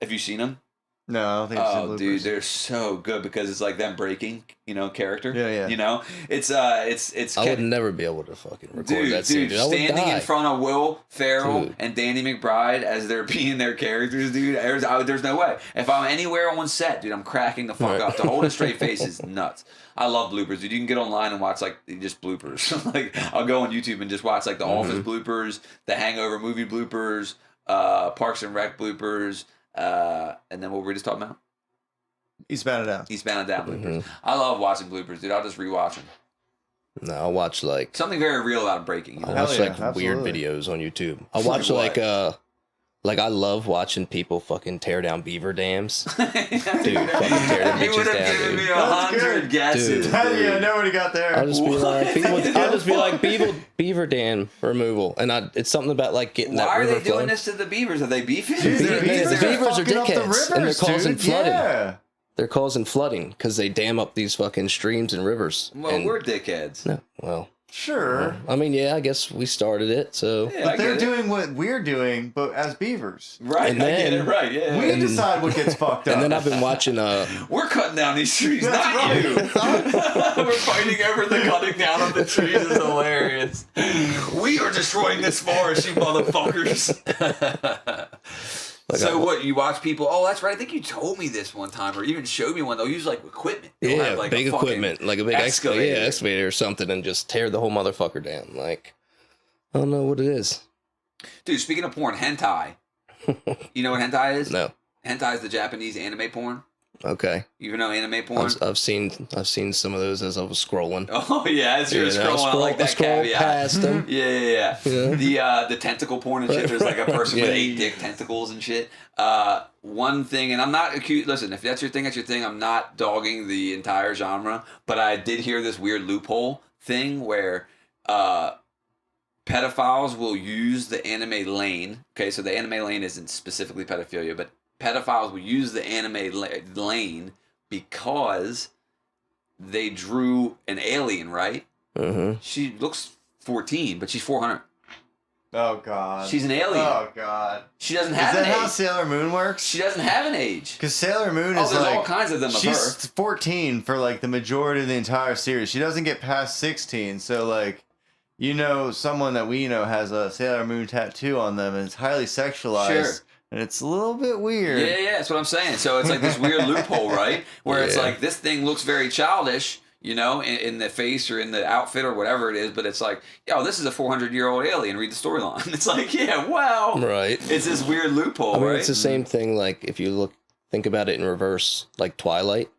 Speaker 1: Have you seen them?
Speaker 3: No, I don't think I've seen bloopers.
Speaker 1: Dude, they're so good because it's like them breaking, you know, character.
Speaker 3: Yeah.
Speaker 1: You know, it's.
Speaker 2: I would never be able to fucking record that scene. Dude,
Speaker 1: standing in front of Will Ferrell and Danny McBride as they're being their characters, dude. There's no way. If I'm anywhere on set, dude, I'm cracking the fuck up. To hold a straight face is nuts. I love bloopers, dude. You can get online and watch like just bloopers. Like I'll go on YouTube and just watch like the Office bloopers, the Hangover movie bloopers, Parks and Rec bloopers. And then what were we just talking about?
Speaker 3: Eastbound and Down
Speaker 1: bloopers. I love watching bloopers, dude. I'll just rewatch them.
Speaker 2: No, I'll watch like
Speaker 1: something very real about breaking. You know?
Speaker 2: I'll watch like weird videos on YouTube. I'll watch like Like, I love watching people fucking tear down beaver dams. Dude, fucking tear them
Speaker 1: You would
Speaker 2: bitches
Speaker 1: have
Speaker 2: down,
Speaker 1: given
Speaker 2: dude.
Speaker 1: me 100 guesses.
Speaker 2: Dude.
Speaker 3: Yeah, nobody got there.
Speaker 2: I'll just be like, beaver dam removal. And it's something about, like, getting
Speaker 1: Why
Speaker 2: that
Speaker 1: are
Speaker 2: river
Speaker 1: they doing
Speaker 2: flowing.
Speaker 1: this to the beavers? Are they beefing?
Speaker 3: Dude,
Speaker 2: The beavers are
Speaker 3: fucking up the
Speaker 2: dickheads, and they're
Speaker 3: rivers,
Speaker 2: causing
Speaker 3: dude.
Speaker 2: flooding.
Speaker 3: Yeah.
Speaker 2: They're causing flooding because they dam up these fucking streams and rivers.
Speaker 1: Well,
Speaker 2: and,
Speaker 1: we're dickheads.
Speaker 2: No, well...
Speaker 3: Sure.
Speaker 2: I mean, yeah, I guess we started it, so...
Speaker 1: Yeah,
Speaker 3: But they're doing what we're doing, but as beavers.
Speaker 1: Right,
Speaker 2: And
Speaker 1: I get
Speaker 2: then-
Speaker 1: it, right, yeah.
Speaker 3: We decide what gets fucked up.
Speaker 2: And then I've been watching...
Speaker 1: We're cutting down these trees,
Speaker 3: That's
Speaker 1: not
Speaker 3: right.
Speaker 1: you. We're fighting over the cutting down of the trees is hilarious. We are destroying this forest, you motherfuckers. So what, you watch people, oh, that's right, I think you told me this one time, or even showed me one, they'll use, like, equipment. They'll
Speaker 2: yeah,
Speaker 1: have, like,
Speaker 2: big
Speaker 1: a fucking
Speaker 2: equipment, like a big excavator or something, and just tear the whole motherfucker down. Like, I don't know what it is.
Speaker 1: Dude, speaking of porn, hentai. You know what hentai is?
Speaker 2: No.
Speaker 1: Hentai is the Japanese anime porn.
Speaker 2: Okay.
Speaker 1: You know anime porn?
Speaker 2: I've seen some of those as I was scrolling.
Speaker 1: Oh yeah, as you're scrolling, I like that
Speaker 2: scroll
Speaker 1: caveat.
Speaker 2: past them.
Speaker 1: Yeah. The tentacle porn and shit. There's like a person with 8 dick tentacles and shit. One thing, and I'm not accused. Listen, if that's your thing, that's your thing. I'm not dogging the entire genre, but I did hear this weird loophole thing where pedophiles will use the anime lane. Okay, so the anime lane isn't specifically pedophilia, but pedophiles will use the anime lane because they drew an alien, right?
Speaker 2: Mm-hmm.
Speaker 1: She looks 14, but she's 400.
Speaker 3: Oh, God.
Speaker 1: She's an alien.
Speaker 3: Oh, God.
Speaker 1: She doesn't have
Speaker 3: Is
Speaker 1: an
Speaker 3: that how
Speaker 1: age.
Speaker 3: Sailor Moon works?
Speaker 1: She doesn't have an age.
Speaker 3: Because Sailor Moon is
Speaker 1: there's
Speaker 3: like...
Speaker 1: all kinds of them of
Speaker 3: she's
Speaker 1: her.
Speaker 3: 14 for, like, the majority of the entire series. She doesn't get past 16, so, like... You know, someone that we know has a Sailor Moon tattoo on them, and it's highly sexualized.
Speaker 1: Sure.
Speaker 3: And it's a little bit weird.
Speaker 1: Yeah, that's what I'm saying. So it's like this weird loophole, right? Where it's
Speaker 2: Yeah.
Speaker 1: like, this thing looks very childish, you know, in the face or in the outfit or whatever it is, but it's like, yo, this is a 400-year-old alien. Read the storyline. It's like, yeah, wow.
Speaker 2: Right.
Speaker 1: It's this weird loophole,
Speaker 2: I mean,
Speaker 1: right?
Speaker 2: it's the same thing, like, if you think about it in reverse, like Twilight.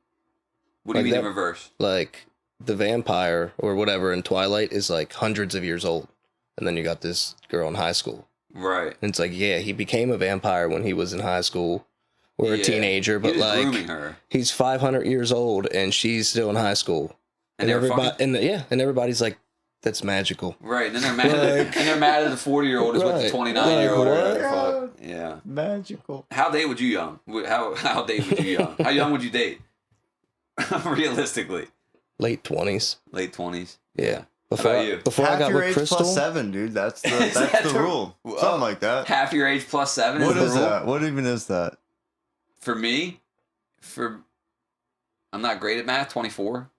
Speaker 1: What do you
Speaker 2: like
Speaker 1: mean in
Speaker 2: that-
Speaker 1: reverse?
Speaker 2: Like, the vampire or whatever in Twilight is, like, hundreds of years old. And then you got this girl in high school.
Speaker 1: Right.
Speaker 2: And it's like, yeah, he became a vampire when he was in high school or a teenager, but
Speaker 1: He was
Speaker 2: like
Speaker 1: grooming her.
Speaker 2: he's 500 years old and she's still in high school.
Speaker 1: And they're fucking?
Speaker 2: And everybody's like, that's magical.
Speaker 1: Right, and then they're mad.
Speaker 2: Like-
Speaker 1: And they're mad at the 40-year-old is with the
Speaker 2: Right.
Speaker 1: 29-year-old.
Speaker 2: Like,
Speaker 1: or
Speaker 2: what?
Speaker 1: whatever the fuck. Yeah.
Speaker 3: Magical.
Speaker 1: How date would you young? How date would you young? How young would you date? Realistically,
Speaker 2: Late 20s.
Speaker 1: late 20s.
Speaker 2: Yeah.
Speaker 1: How about you?
Speaker 2: Before I
Speaker 3: Half
Speaker 2: got
Speaker 3: your
Speaker 2: with
Speaker 3: age
Speaker 2: Crystal.
Speaker 3: plus 7, dude. That's the,
Speaker 1: Is
Speaker 3: that's
Speaker 1: that
Speaker 3: the
Speaker 1: the-
Speaker 3: rule. Something like that.
Speaker 1: Half your age plus 7
Speaker 3: What
Speaker 1: is the
Speaker 3: is
Speaker 1: rule.
Speaker 3: that? What even is that?
Speaker 1: For me, I'm not great at math. 24.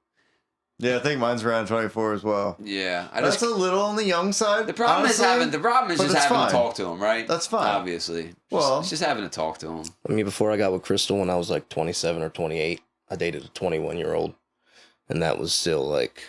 Speaker 3: Yeah, I think mine's around 24 as well.
Speaker 1: Yeah, I
Speaker 3: That's
Speaker 1: just.
Speaker 3: a little on the young side.
Speaker 1: The problem
Speaker 3: honestly.
Speaker 1: is
Speaker 3: but
Speaker 1: just
Speaker 3: that's
Speaker 1: having
Speaker 3: fine.
Speaker 1: to talk to him, right?
Speaker 3: That's fine.
Speaker 1: Obviously.
Speaker 3: Well-
Speaker 1: it's just having to talk to him.
Speaker 2: I mean, before I got with Crystal when I was like 27 or 28, I dated a 21-year-old. And that was still like,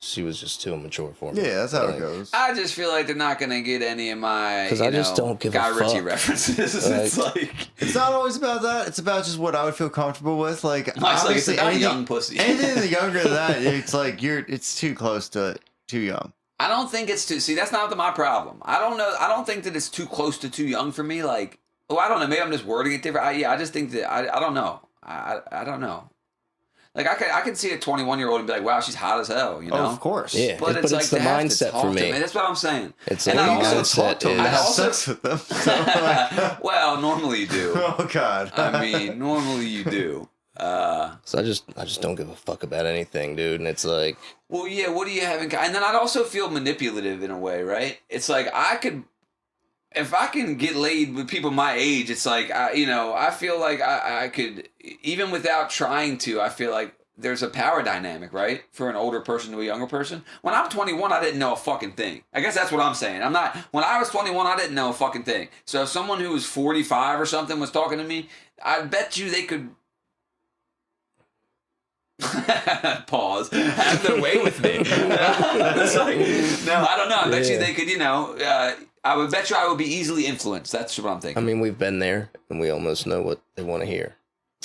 Speaker 2: she was just too immature for me.
Speaker 3: Yeah, that's how
Speaker 2: Like,
Speaker 3: it goes.
Speaker 1: I just feel like they're not gonna get any of my
Speaker 2: 'Cause I just don't give a
Speaker 1: Guy Ritchie
Speaker 2: fuck.
Speaker 1: references. It's like
Speaker 3: It's not always about that. It's about just what I would feel comfortable with. Like,
Speaker 1: Mike's like, it's
Speaker 3: obviously,
Speaker 1: about
Speaker 3: anything,
Speaker 1: young pussy.
Speaker 3: anything younger than that, it's like it's too close to too young.
Speaker 1: I don't think it's too. See, that's not my problem. I don't know. I don't think that it's too close to too young for me. Like, oh, I don't know. Maybe I'm just wording it different. I just think that I don't know. I don't know. Like I could see a 21-year-old and be like, wow, she's hot as hell. You know.
Speaker 3: Oh, of course.
Speaker 2: Yeah.
Speaker 1: But
Speaker 2: But
Speaker 1: it's like
Speaker 2: it's the
Speaker 1: they have to
Speaker 2: mindset
Speaker 1: talk
Speaker 2: for
Speaker 1: to
Speaker 2: me.
Speaker 1: me. That's what I'm saying.
Speaker 2: It's
Speaker 1: And
Speaker 2: like
Speaker 1: I
Speaker 2: the
Speaker 1: also
Speaker 2: mindset
Speaker 1: talk to him.
Speaker 3: I
Speaker 2: is-
Speaker 3: have
Speaker 1: also-
Speaker 3: sex with them. So, like,
Speaker 1: Well, normally you do.
Speaker 3: oh God.
Speaker 1: I mean, normally you do.
Speaker 2: So I just don't give a fuck about anything, dude. And it's like,
Speaker 1: Well, yeah, what do you have in common? And then I'd also feel manipulative in a way, right? It's like if I can get laid with people my age, it's like, I feel like I could, even without trying to, I feel like there's a power dynamic, right? For an older person to a younger person. When I'm 21, I didn't know a fucking thing. I guess that's what I'm saying. When I was 21, I didn't know a fucking thing. So if someone who was 45 or something was talking to me, I bet you they could pause, have their way with me. It's like, no, I don't know. I bet you
Speaker 2: Yeah.
Speaker 1: they could, I would bet you I would be easily influenced. That's what I'm thinking.
Speaker 2: I mean, we've been there and we almost know what they want to hear.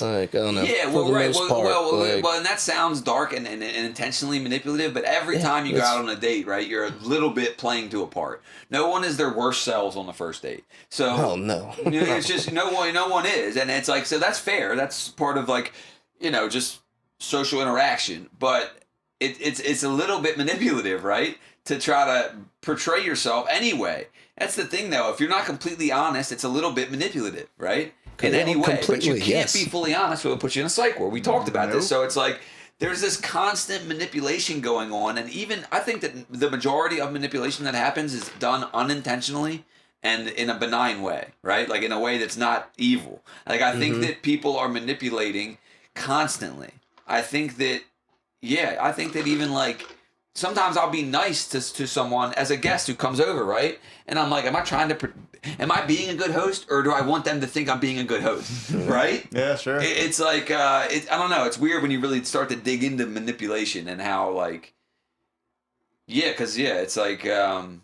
Speaker 2: Like, I don't know.
Speaker 1: Yeah,
Speaker 2: for
Speaker 1: well,
Speaker 2: the
Speaker 1: right.
Speaker 2: most part, like,
Speaker 1: Well, and that sounds dark and intentionally manipulative, but every time you go out on a date, right, you're a little bit playing to a part. No one is their worst selves on the first date. So,
Speaker 2: oh, no.
Speaker 1: it's just no one is. And it's like, so that's fair. That's part of like, just social interaction. But it's a little bit manipulative, right? To try to portray yourself anyway. That's the thing, though. If you're not completely honest, it's a little bit manipulative, right? In any way. But you can't be fully honest, or it'll put you in a psych ward. We talked about this. So it's like there's this constant manipulation going on. And even I think that the majority of manipulation that happens is done unintentionally and in a benign way, right? Like in a way that's not evil. Like I think that people are manipulating constantly. I think that even like sometimes I'll be nice to someone as a guest who comes over, right? And I'm like, am I being a good host, or do I want them to think I'm being a good host, right?
Speaker 3: Yeah, sure.
Speaker 1: It's like, I don't know. It's weird when you really start to dig into manipulation and how like, it's like there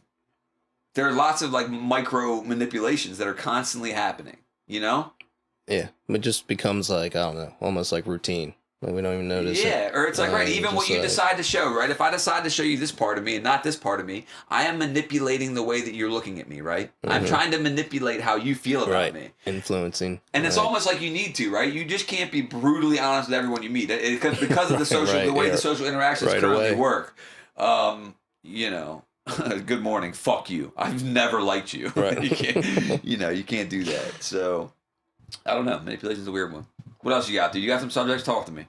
Speaker 1: are lots of like micro manipulations that are constantly happening,
Speaker 2: Yeah, it just becomes like, I don't know, almost like routine. Like we don't even notice it.
Speaker 1: Yeah, or it's like, right, even what you decide to show, right? If I decide to show you this part of me and not this part of me, I am manipulating the way that you're looking at me, right? I'm trying to manipulate how you feel about me.
Speaker 2: Influencing.
Speaker 1: And it's almost like you need to, right? You just can't be brutally honest with everyone you meet. Because of the social, the way the social interactions currently work. Good morning, fuck you. I've never liked you.
Speaker 2: Right.
Speaker 1: You can't do that. So, I don't know. Manipulation's a weird one. What else you got, dude? You got some subjects? Talk to me.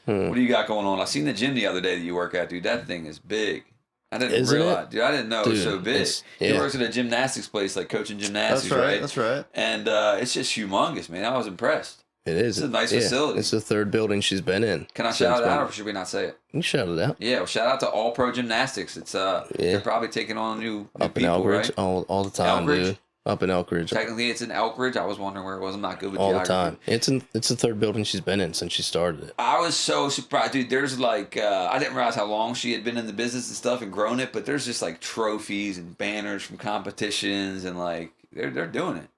Speaker 1: What do you got going on? I seen the gym the other day that you work at, dude. That thing is big. I didn't realize. Dude, I didn't know it was so big. He works at a gymnastics place, like coaching gymnastics, right?
Speaker 3: That's right.
Speaker 1: And it's just humongous, man. I was impressed.
Speaker 2: It is.
Speaker 1: It's a nice facility.
Speaker 2: It's the third building she's been in.
Speaker 1: Can I shout it out, or should we not say it?
Speaker 2: You can shout it out.
Speaker 1: Yeah, well, shout out to All Pro Gymnastics. It's they're probably taking on new
Speaker 2: up in
Speaker 1: people,
Speaker 2: Elkridge,
Speaker 1: right?
Speaker 2: all the time, dude. Up in Elkridge.
Speaker 1: Technically, it's in Elkridge. I was wondering where it was. I'm not good with
Speaker 2: all
Speaker 1: geography.
Speaker 2: the time. It's the third building she's been in since she started it.
Speaker 1: I was so surprised, dude. There's like I didn't realize how long she had been in the business and stuff and grown it, but there's just like trophies and banners from competitions and like they're doing it.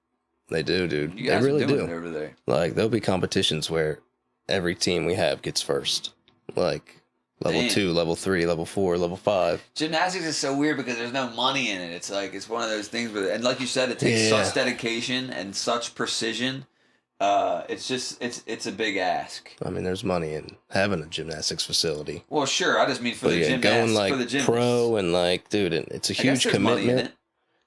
Speaker 2: They do, dude.
Speaker 1: You guys
Speaker 2: they really
Speaker 1: are doing
Speaker 2: do.
Speaker 1: it over there.
Speaker 2: Like there'll be competitions where every team we have gets first. Like level 2, level 3, level 4, level 5.
Speaker 1: Gymnastics is so weird because there's no money in it. It's like it's one of those things where, and like you said, it takes such dedication and such precision. It's a big ask.
Speaker 2: I mean, there's money in having a gymnastics facility.
Speaker 1: Well, sure. I just mean for the gymnastics,
Speaker 2: going like
Speaker 1: for the gymnasts.
Speaker 2: pro and like, dude, it's a huge commitment.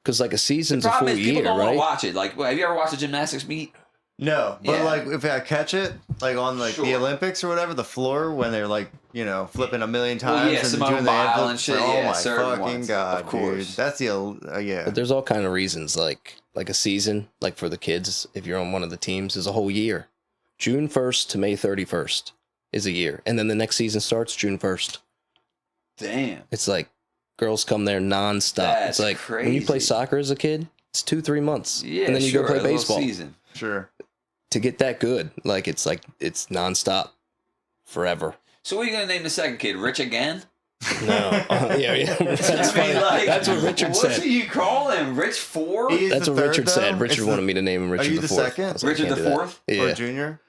Speaker 2: Because like a season's a full year,
Speaker 1: people don't
Speaker 2: right?
Speaker 1: want to watch it. Like, have you ever watched a gymnastics meet?
Speaker 3: No, but like if I catch it, like on like the Olympics or whatever, the floor when they're like flipping a million times and
Speaker 1: Simone
Speaker 3: doing the
Speaker 1: Biles and shit.
Speaker 3: Oh
Speaker 1: Yeah,
Speaker 3: my
Speaker 1: certain
Speaker 3: fucking
Speaker 1: ones,
Speaker 3: god,
Speaker 1: of course.
Speaker 3: dude! That's the
Speaker 2: But there's all kind of reasons. Like a season, like for the kids, if you're on one of the teams, is a whole year. June 1st to May 31st is a year, and then the next season starts June 1st.
Speaker 1: Damn.
Speaker 2: It's like girls come there nonstop.
Speaker 1: That's
Speaker 2: it's like
Speaker 1: crazy.
Speaker 2: when you play soccer as a kid, it's 2-3 months, and then you go play
Speaker 1: a
Speaker 2: baseball.
Speaker 1: Season.
Speaker 3: Sure.
Speaker 2: To get that good, like it's nonstop, forever.
Speaker 1: So what are you gonna name the second kid? Rich again?
Speaker 2: No, yeah. That's funny. That's what Richard said.
Speaker 1: What do you call him? Rich 4?
Speaker 2: That's what Richard said. Richard wanted me to name him Richard the 4th.
Speaker 3: Are you the second?
Speaker 1: Richard the 4th?
Speaker 2: Yeah.
Speaker 3: Or junior?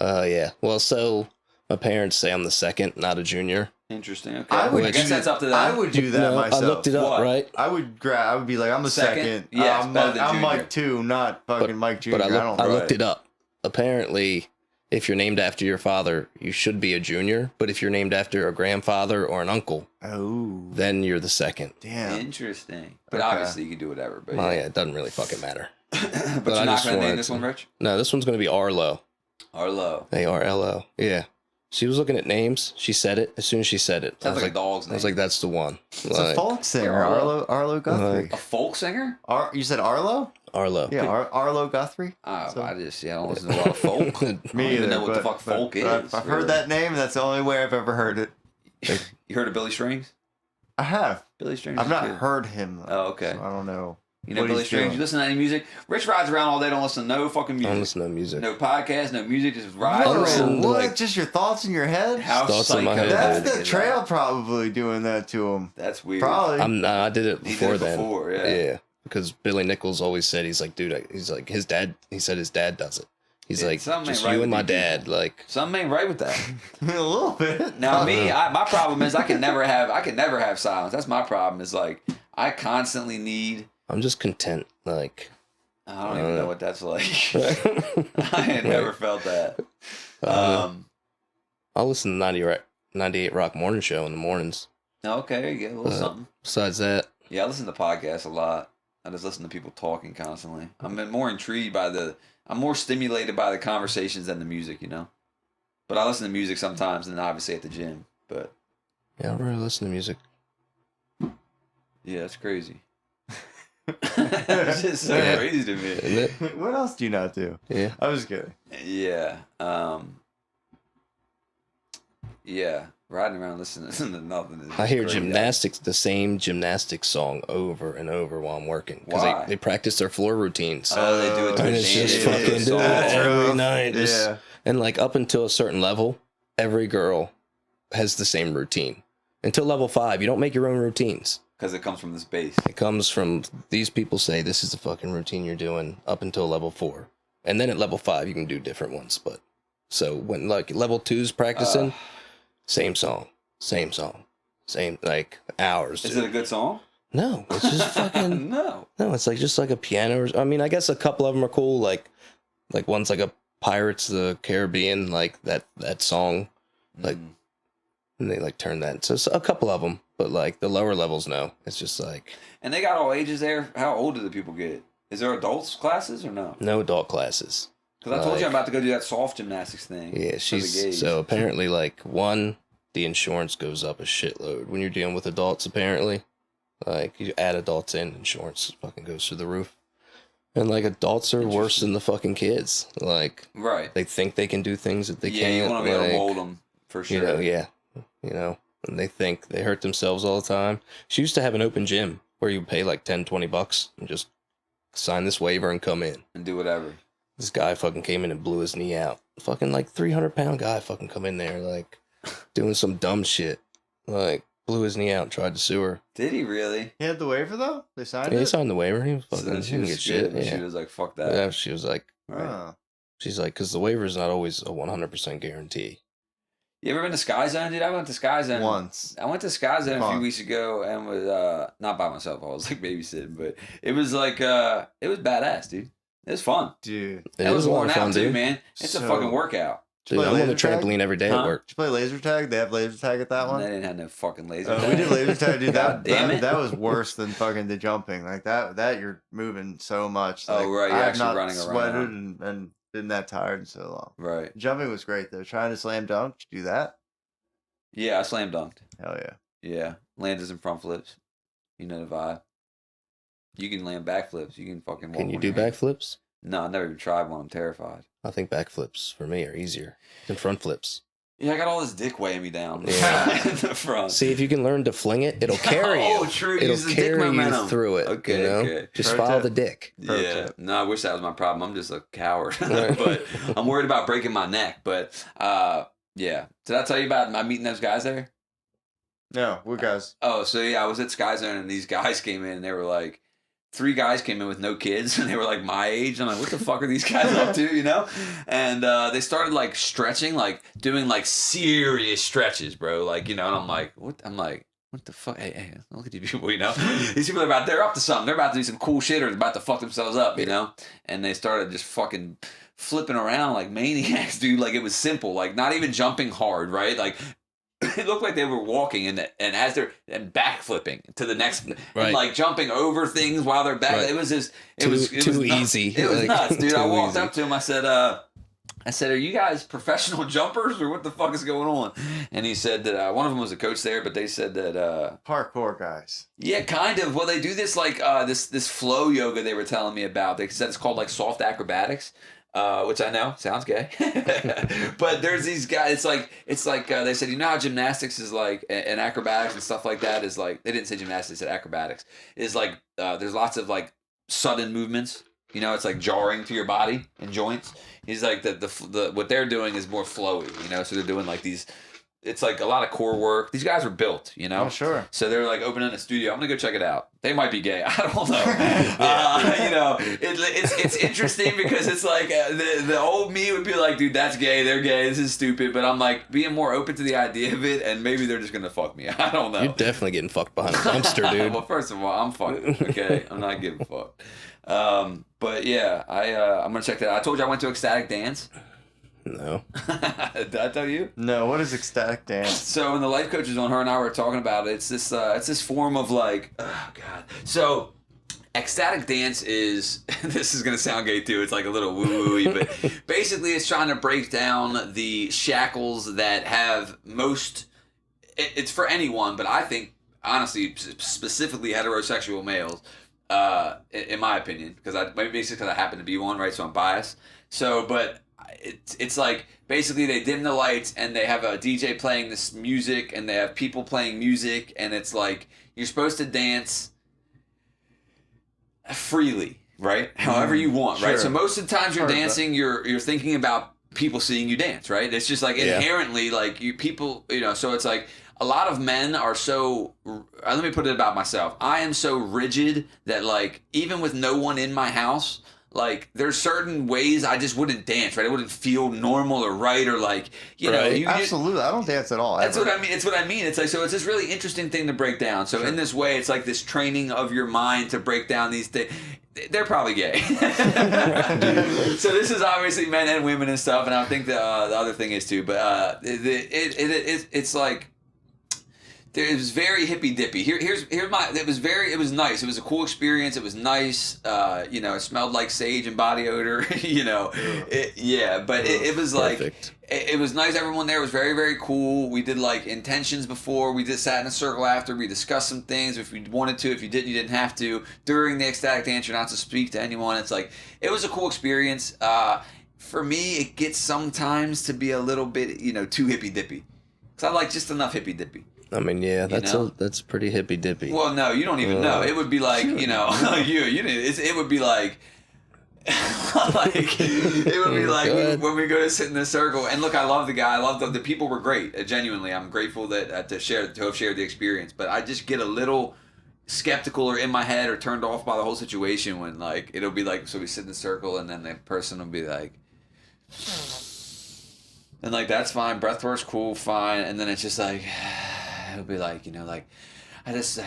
Speaker 2: Yeah. Well, so my parents say I'm the second, not a junior.
Speaker 1: Interesting. Okay.
Speaker 3: I
Speaker 1: guess that's up to them.
Speaker 3: I would do that myself.
Speaker 2: I looked it up, right?
Speaker 3: I would be like, I'm the second.
Speaker 1: Yeah,
Speaker 3: I'm Mike 2, not fucking Mike Jr.
Speaker 2: But I looked it up. Apparently, if you're named after your father, you should be a junior. But if you're named after a grandfather or an uncle, then you're the second.
Speaker 3: Damn.
Speaker 1: Interesting. But obviously, you can do whatever. But
Speaker 2: yeah, it doesn't really fucking matter.
Speaker 1: but you're not going to name this one, Rich?
Speaker 2: No, this one's going to be Arlo.
Speaker 1: Arlo.
Speaker 2: ARLO. Yeah. She was looking at names. She said it. As soon as she said it,
Speaker 1: Sounds like a dog's name.
Speaker 2: I was like, that's the one.
Speaker 3: It's a folk singer, Arlo Guthrie.
Speaker 1: A folk singer?
Speaker 3: You said Arlo?
Speaker 2: Arlo.
Speaker 3: Yeah, Arlo Guthrie.
Speaker 1: I don't listen to a lot of folk.
Speaker 3: Me
Speaker 1: I don't
Speaker 3: either,
Speaker 1: even know what the fuck folk is.
Speaker 3: I've heard that name, and that's the only way I've ever heard it.
Speaker 1: You heard of Billy Strings?
Speaker 3: I have.
Speaker 1: Billy Strings.
Speaker 3: I've not heard him, though.
Speaker 1: Oh, okay.
Speaker 3: So I don't know.
Speaker 1: You know Billy Strings? You listen to any music? Rich rides around all day, don't listen to no fucking music.
Speaker 2: I don't listen to music.
Speaker 1: No podcast, no music, just ride around.
Speaker 3: What? Just your thoughts in your head?
Speaker 1: How
Speaker 2: thoughts
Speaker 1: psycho.
Speaker 2: in my head.
Speaker 3: That's the trail probably doing that to him.
Speaker 1: That's weird.
Speaker 3: Probably.
Speaker 2: I did it before then.
Speaker 1: Yeah.
Speaker 2: Because Billy Nichols always said, he's like, dude, he's like, his dad, he said his dad does it. He's like,
Speaker 1: something
Speaker 2: just
Speaker 1: ain't right
Speaker 2: you
Speaker 1: with
Speaker 2: and my
Speaker 1: you
Speaker 2: dad.
Speaker 1: people.
Speaker 2: Like,
Speaker 1: something ain't right with that.
Speaker 3: A little bit.
Speaker 1: Now my problem is I can never have silence. That's my problem. Is like I constantly need.
Speaker 2: I'm just content. Like,
Speaker 1: I don't even know what that's like. I had never felt that.
Speaker 2: I'll listen to 98 Rock Morning Show in the mornings.
Speaker 1: Okay, there you go. A little something.
Speaker 2: Besides that,
Speaker 1: Yeah, I listen to podcasts a lot. I just listen to people talking constantly. I'm more intrigued by I'm more stimulated by the conversations than the music, you know? But I listen to music sometimes and then obviously at the gym. But
Speaker 2: yeah, I don't really listen to music.
Speaker 1: yeah, it's crazy. It's just so crazy to me.
Speaker 2: Isn't it?
Speaker 3: What else do you not do?
Speaker 2: Yeah.
Speaker 3: I was kidding.
Speaker 1: Yeah. Yeah. Riding around listening to nothing is
Speaker 2: I hear
Speaker 1: crazy.
Speaker 2: gymnastics, the same gymnastics song over and over while I'm working.
Speaker 1: Why?
Speaker 2: They practice their floor routines.
Speaker 1: Oh, they do it to
Speaker 2: And
Speaker 1: a
Speaker 2: it's just
Speaker 1: dance.
Speaker 2: fucking do it
Speaker 3: That's
Speaker 2: every
Speaker 3: rough.
Speaker 2: night.
Speaker 3: Yeah.
Speaker 2: And like up until a certain level, every girl has the same routine. Until level 5, you don't make your own routines.
Speaker 1: Because it comes from this base.
Speaker 2: It comes from these people say this is the fucking routine you're doing up until level 4. And then at level 5 you can do different ones. But so when like level 2's practicing, same song, same like hours.
Speaker 1: Is it a good song?
Speaker 2: No, it's just fucking
Speaker 1: No.
Speaker 2: no. It's like just like a piano. I mean, I guess a couple of them are cool. Like one's like a Pirates of the Caribbean, like that song, like, and they like turn that. So a couple of them, but like the lower levels, no. It's just like.
Speaker 1: And they got all ages there. How old do the people get? Is there adults classes or no?
Speaker 2: No adult classes.
Speaker 1: Because I told you I'm about to go do that soft gymnastics thing.
Speaker 2: Yeah, so apparently like the insurance goes up a shitload when you're dealing with adults. Apparently, like you add adults in, insurance fucking goes through the roof. And like adults are worse than the fucking kids. Like,
Speaker 1: right?
Speaker 2: They think they can do things that they can't.
Speaker 1: Yeah, you want to be able to
Speaker 2: like,
Speaker 1: mold them for sure.
Speaker 2: You know, yeah, you know, and they think they hurt themselves all the time. She used to have an open gym where you pay like $10-20 and just sign this waiver and come in
Speaker 1: and do whatever.
Speaker 2: This guy fucking came in and blew his knee out. Fucking like 300-pound guy fucking come in there like doing some dumb shit. Like blew his knee out and tried to sue her.
Speaker 1: Did he really?
Speaker 3: He had the waiver though? They signed it?
Speaker 2: He signed the waiver. He was
Speaker 1: So
Speaker 2: fucking
Speaker 1: then she
Speaker 2: didn't
Speaker 1: was
Speaker 2: get
Speaker 1: shit.
Speaker 2: shit. Yeah.
Speaker 1: She was like, fuck that.
Speaker 2: Yeah, she was like,
Speaker 1: right.
Speaker 2: She's like, because the waiver is not always a 100% guarantee.
Speaker 1: You ever been to Sky Zone, dude? I went to Sky Zone
Speaker 3: once.
Speaker 1: I went to Sky Zone a few weeks ago and was not by myself. I was like babysitting, but it was like it was badass, dude. It was fun,
Speaker 3: dude.
Speaker 1: It was worn out too, man. It's a fucking workout.
Speaker 2: Dude, I'm on the trampoline every day at work.
Speaker 3: Did you play laser tag? They have laser tag at that one?
Speaker 1: They didn't have no fucking laser tag.
Speaker 3: We did laser tag, dude.
Speaker 1: That
Speaker 3: was worse than fucking the jumping. Like that you're moving so much. Like,
Speaker 1: right, you're actually
Speaker 3: not
Speaker 1: running around.
Speaker 3: Sweated and been that tired in so long.
Speaker 1: Right.
Speaker 3: Jumping was great though. Trying to slam dunk, did you do that?
Speaker 1: Yeah, I slam dunked.
Speaker 3: Hell yeah.
Speaker 1: Yeah. Landers and front flips. You know the vibe. You can land backflips. You can fucking walk.
Speaker 2: Can you do backflips?
Speaker 1: No, I never even tried one. I'm terrified.
Speaker 2: I think backflips for me are easier than front flips.
Speaker 1: Yeah, I got all this dick weighing me down.
Speaker 2: Yeah.
Speaker 1: In the front.
Speaker 2: See, if you can learn to fling it, it'll carry you.
Speaker 1: Oh, true.
Speaker 2: It'll
Speaker 1: Use the
Speaker 2: carry
Speaker 1: dick
Speaker 2: you
Speaker 1: momentum.
Speaker 2: through it.
Speaker 1: Okay,
Speaker 2: you know?
Speaker 1: okay.
Speaker 2: Just follow the dick.
Speaker 1: Yeah. No, I wish that was my problem. I'm just a coward. But I'm worried about breaking my neck. But yeah. Did I tell you about my meeting those guys there?
Speaker 3: No, what guys?
Speaker 1: Oh, so yeah, I was at Sky Zone and these guys came in and they were like, 3 guys came in with no kids and they were like my age. I'm like, what the fuck are these guys up to, you know? And they started like stretching, like doing like serious stretches, bro. Like, you know, and I'm like, what? I'm like, what the fuck? Hey, look at these people, you know? These people they're up to something. They're about to do some cool shit or they're about to fuck themselves up, you know? And they started just fucking flipping around like maniacs, dude. Like it was simple, like not even jumping hard, right? Like it looked like they were walking and as they're backflipping to the next, and like jumping over things while they're back. Right. It was just it was
Speaker 2: too easy.
Speaker 1: It was
Speaker 2: like,
Speaker 1: nuts, dude. I walked up to him. I said, "Are you guys professional jumpers or what the fuck is going on?" And he said that one of them was a coach there, but they said that
Speaker 3: parkour guys. Yeah,
Speaker 1: kind of. Well, they do this like this flow yoga they were telling me about. They said it's called like soft acrobatics. Which I know sounds gay, but there's these guys. It's like they said, you know how gymnastics is like, and acrobatics and stuff like that is like. They didn't say gymnastics, they said acrobatics is like. There's lots of like sudden movements. You know, it's like jarring to your body and joints. He's like the what they're doing is more flowy. You know, so they're doing like these it's like a lot of core work. These guys were built, you know?
Speaker 3: Oh, sure.
Speaker 1: So they're like opening a studio. I'm going to go check it out. They might be gay. I don't know. You know, it's interesting because it's like the old me would be like, dude, that's gay. They're gay. This is stupid. But I'm like being more open to the idea of it, and maybe they're just going to fuck me. I don't know.
Speaker 2: You're definitely getting fucked behind a dumpster, dude.
Speaker 1: Well, first of all, I'm fucking, okay? I'm not giving a fuck. But yeah, I'm going to check that out. I told you I went to Ecstatic Dance.
Speaker 2: No.
Speaker 1: Did I tell you?
Speaker 3: No, what is ecstatic dance?
Speaker 1: So when the life coach was on, her and I were talking about it. It's this form of like, oh god. So ecstatic dance is, this is gonna sound gay too. It's like a little woo-woo-y, but basically it's trying to break down the shackles that have most. It's for anyone, but I think honestly, specifically heterosexual males, in my opinion, because basically I happen to be one, right? So I'm biased. So, but. It's like basically they dim the lights and they have a DJ playing this music and they have people playing music and it's like you're supposed to dance freely, right? However you want, right?
Speaker 3: Sure.
Speaker 1: So most of the times you're dancing, you're thinking about people seeing you dance, right? It's just like inherently like you people, you know. So it's like a lot of men are so. Let me put it about myself. I am so rigid that like even with no one in my house. Like, there's certain ways I just wouldn't dance, right? It wouldn't feel normal or right or like, you know.
Speaker 3: Absolutely. I don't dance at all.
Speaker 1: That's what I mean. It's what I mean. It's like, so it's this really interesting thing to break down. So in this way, it's like this training of your mind to break down these things. They're probably gay. So this is obviously men and women and stuff. And I think the other thing is too. But it's like, it was very hippy dippy. Here's my. It was nice. It was a cool experience. It was nice. You know, it smelled like sage and body odor. You know, but it was like it was nice. Everyone there was very, very cool. We did like intentions before. We just sat in a circle after. We discussed some things. If you wanted to, if you didn't, you didn't have to. During the ecstatic dance, you're not to speak to anyone. It's like it was a cool experience. For me, it gets sometimes to be a little bit, you know, too hippy dippy. Cause I like just enough hippy dippy.
Speaker 2: I mean, yeah, that's pretty hippy dippy.
Speaker 1: Well, no, you don't even know. It would be like, you know, it would be like, it would be like when we go to sit in the circle. And look, I love the guy. I love the people were great. Genuinely, I'm grateful that to have shared the experience. But I just get a little skeptical or in my head or turned off by the whole situation when like it'll be like, so we sit in the circle and then the person will be like. And like that's fine, breathwork's cool, fine, and then it's just like it'll be like, you know, like I just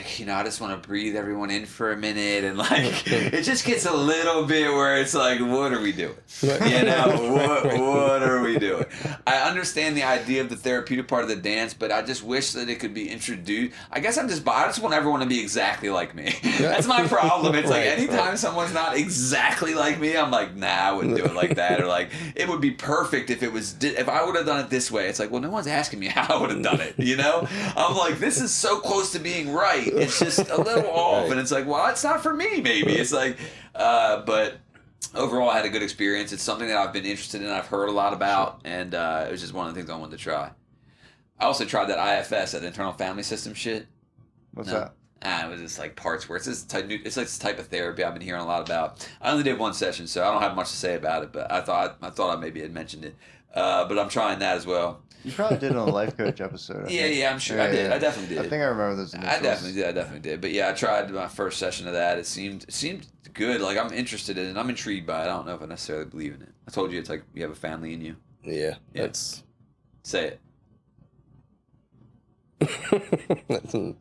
Speaker 1: want to breathe everyone in for a minute, and like it just gets a little bit where it's like, what are we doing? You know, what are we doing? I understand the idea of the therapeutic part of the dance, but I just wish that it could be introduced. I guess I just want everyone to be exactly like me. That's my problem. It's like anytime someone's not exactly like me, I'm like, nah, I wouldn't do it like that, or like it would be perfect if I would have done it this way. It's like, well, no one's asking me how I would have done it. You know, I'm like, this is so close to being right, it's just a little off, and it's like, well, it's not for me, maybe. It's like but overall I had a good experience. It's something that I've been interested in, I've heard a lot about, and it was just one of the things I wanted to try. I also tried that IFS, that internal family system shit.
Speaker 3: What's that?
Speaker 1: It was just like parts where it's like this type of therapy I've been hearing a lot about. I only did one session, so I don't have much to say about it, but I thought I maybe had mentioned it, but I'm trying that as well.
Speaker 3: You probably did it on a life coach episode.
Speaker 1: Yeah, I'm sure I did. I definitely did.
Speaker 3: I think I remember those initials.
Speaker 1: I definitely did. But yeah, I tried my first session of that. It seemed good. Like I'm interested in it. I'm intrigued by it. I don't know if I necessarily believe in it. I told you it's like you have a family in you.
Speaker 2: Yeah. That's.
Speaker 1: Say
Speaker 2: it.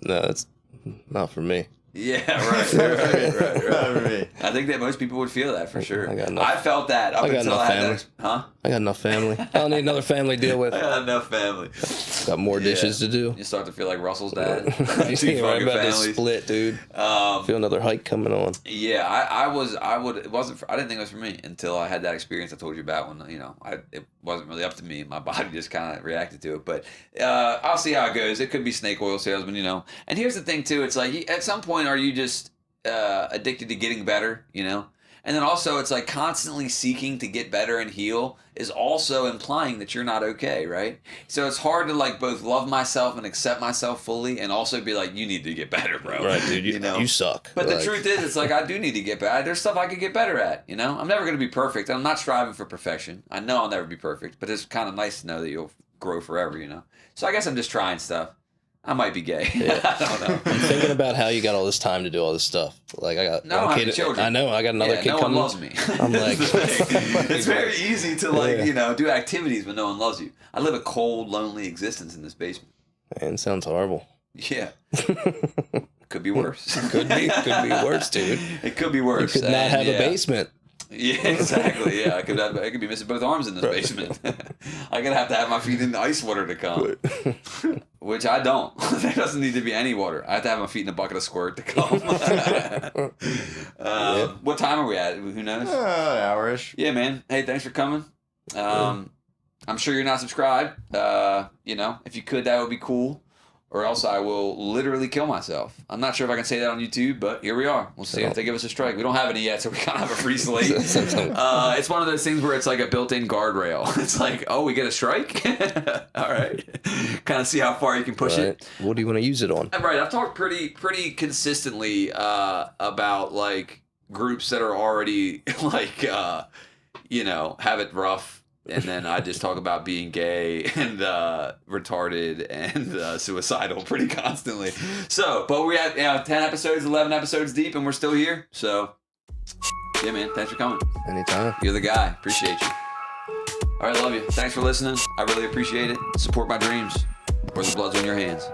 Speaker 2: No, it's not for me.
Speaker 1: Yeah, right.
Speaker 3: Not for me.
Speaker 1: I think that most people would feel that for sure.
Speaker 2: I
Speaker 1: felt that up until I had that. Huh?
Speaker 2: I got enough family. I don't need another family to deal with.
Speaker 1: I got enough family.
Speaker 2: Got more dishes to do.
Speaker 1: You start to feel like Russell's dad.
Speaker 2: You're right about to split, dude. Feel another hike coming on.
Speaker 1: Yeah, I didn't think it was for me until I had that experience I told you about when, you know, it wasn't really up to me. My body just kind of reacted to it. But I'll see how it goes. It could be snake oil salesman, you know. And here's the thing, too. It's like at some point, are you just addicted to getting better, you know? And then also it's like constantly seeking to get better and heal is also implying that you're not okay, right? So it's hard to like both love myself and accept myself fully and also be like, you need to get better, bro.
Speaker 2: Right, dude. You know? You suck.
Speaker 1: But the truth is, it's like I do need to get better. There's stuff I could get better at, you know? I'm never going to be perfect. I'm not striving for perfection. I know I'll never be perfect, but it's kind of nice to know that grow forever, you know. So I guess I'm just trying stuff. I might be gay.
Speaker 2: Yeah.
Speaker 1: I don't know.
Speaker 2: I'm thinking about how you got all this time to do all this stuff. Like I got one kid.
Speaker 1: Children.
Speaker 2: I know I got another kid
Speaker 1: no
Speaker 2: coming.
Speaker 1: one loves me.
Speaker 2: I'm like,
Speaker 1: it's very easy to like,
Speaker 2: Yeah.
Speaker 1: you know, do activities when no one loves you. I live a cold, lonely existence in this basement.
Speaker 2: man, sounds horrible.
Speaker 1: Yeah. Could be worse.
Speaker 2: Could be worse, dude.
Speaker 1: It could be worse.
Speaker 2: You could not have
Speaker 1: yeah.
Speaker 2: a basement.
Speaker 1: Yeah, exactly. Yeah, I could be missing both arms in this basement. I could have to have my feet in the ice water to come, which I don't. There doesn't need to be any water. I have to have my feet in a bucket of squirt to come. What time are we at? Who knows?
Speaker 3: Hour-ish.
Speaker 1: Yeah, man. Hey, thanks for coming. I'm sure you're not subscribed. You know, if you could, that would be cool. Or else I will literally kill myself. I'm not sure if I can say that on YouTube, but here we are. We'll see if they give us a strike. We don't have any yet, so we kind of have a free slate. It's one of those things where it's like a built-in guardrail. It's like, oh, we get a strike? All right. Kind of see how far you can push it.
Speaker 2: What do you want to use it on?
Speaker 1: Right. I've talked pretty consistently about like groups that are already like, you know, have it rough. And then I just talk about being gay and retarded and suicidal pretty constantly. So, but we're at 10 episodes, 11 episodes deep, and we're still here. So, yeah, man, thanks for coming.
Speaker 2: Anytime.
Speaker 1: You're the guy. Appreciate you. All right, love you. Thanks for listening. I really appreciate it. Support my dreams, or the blood's on your hands.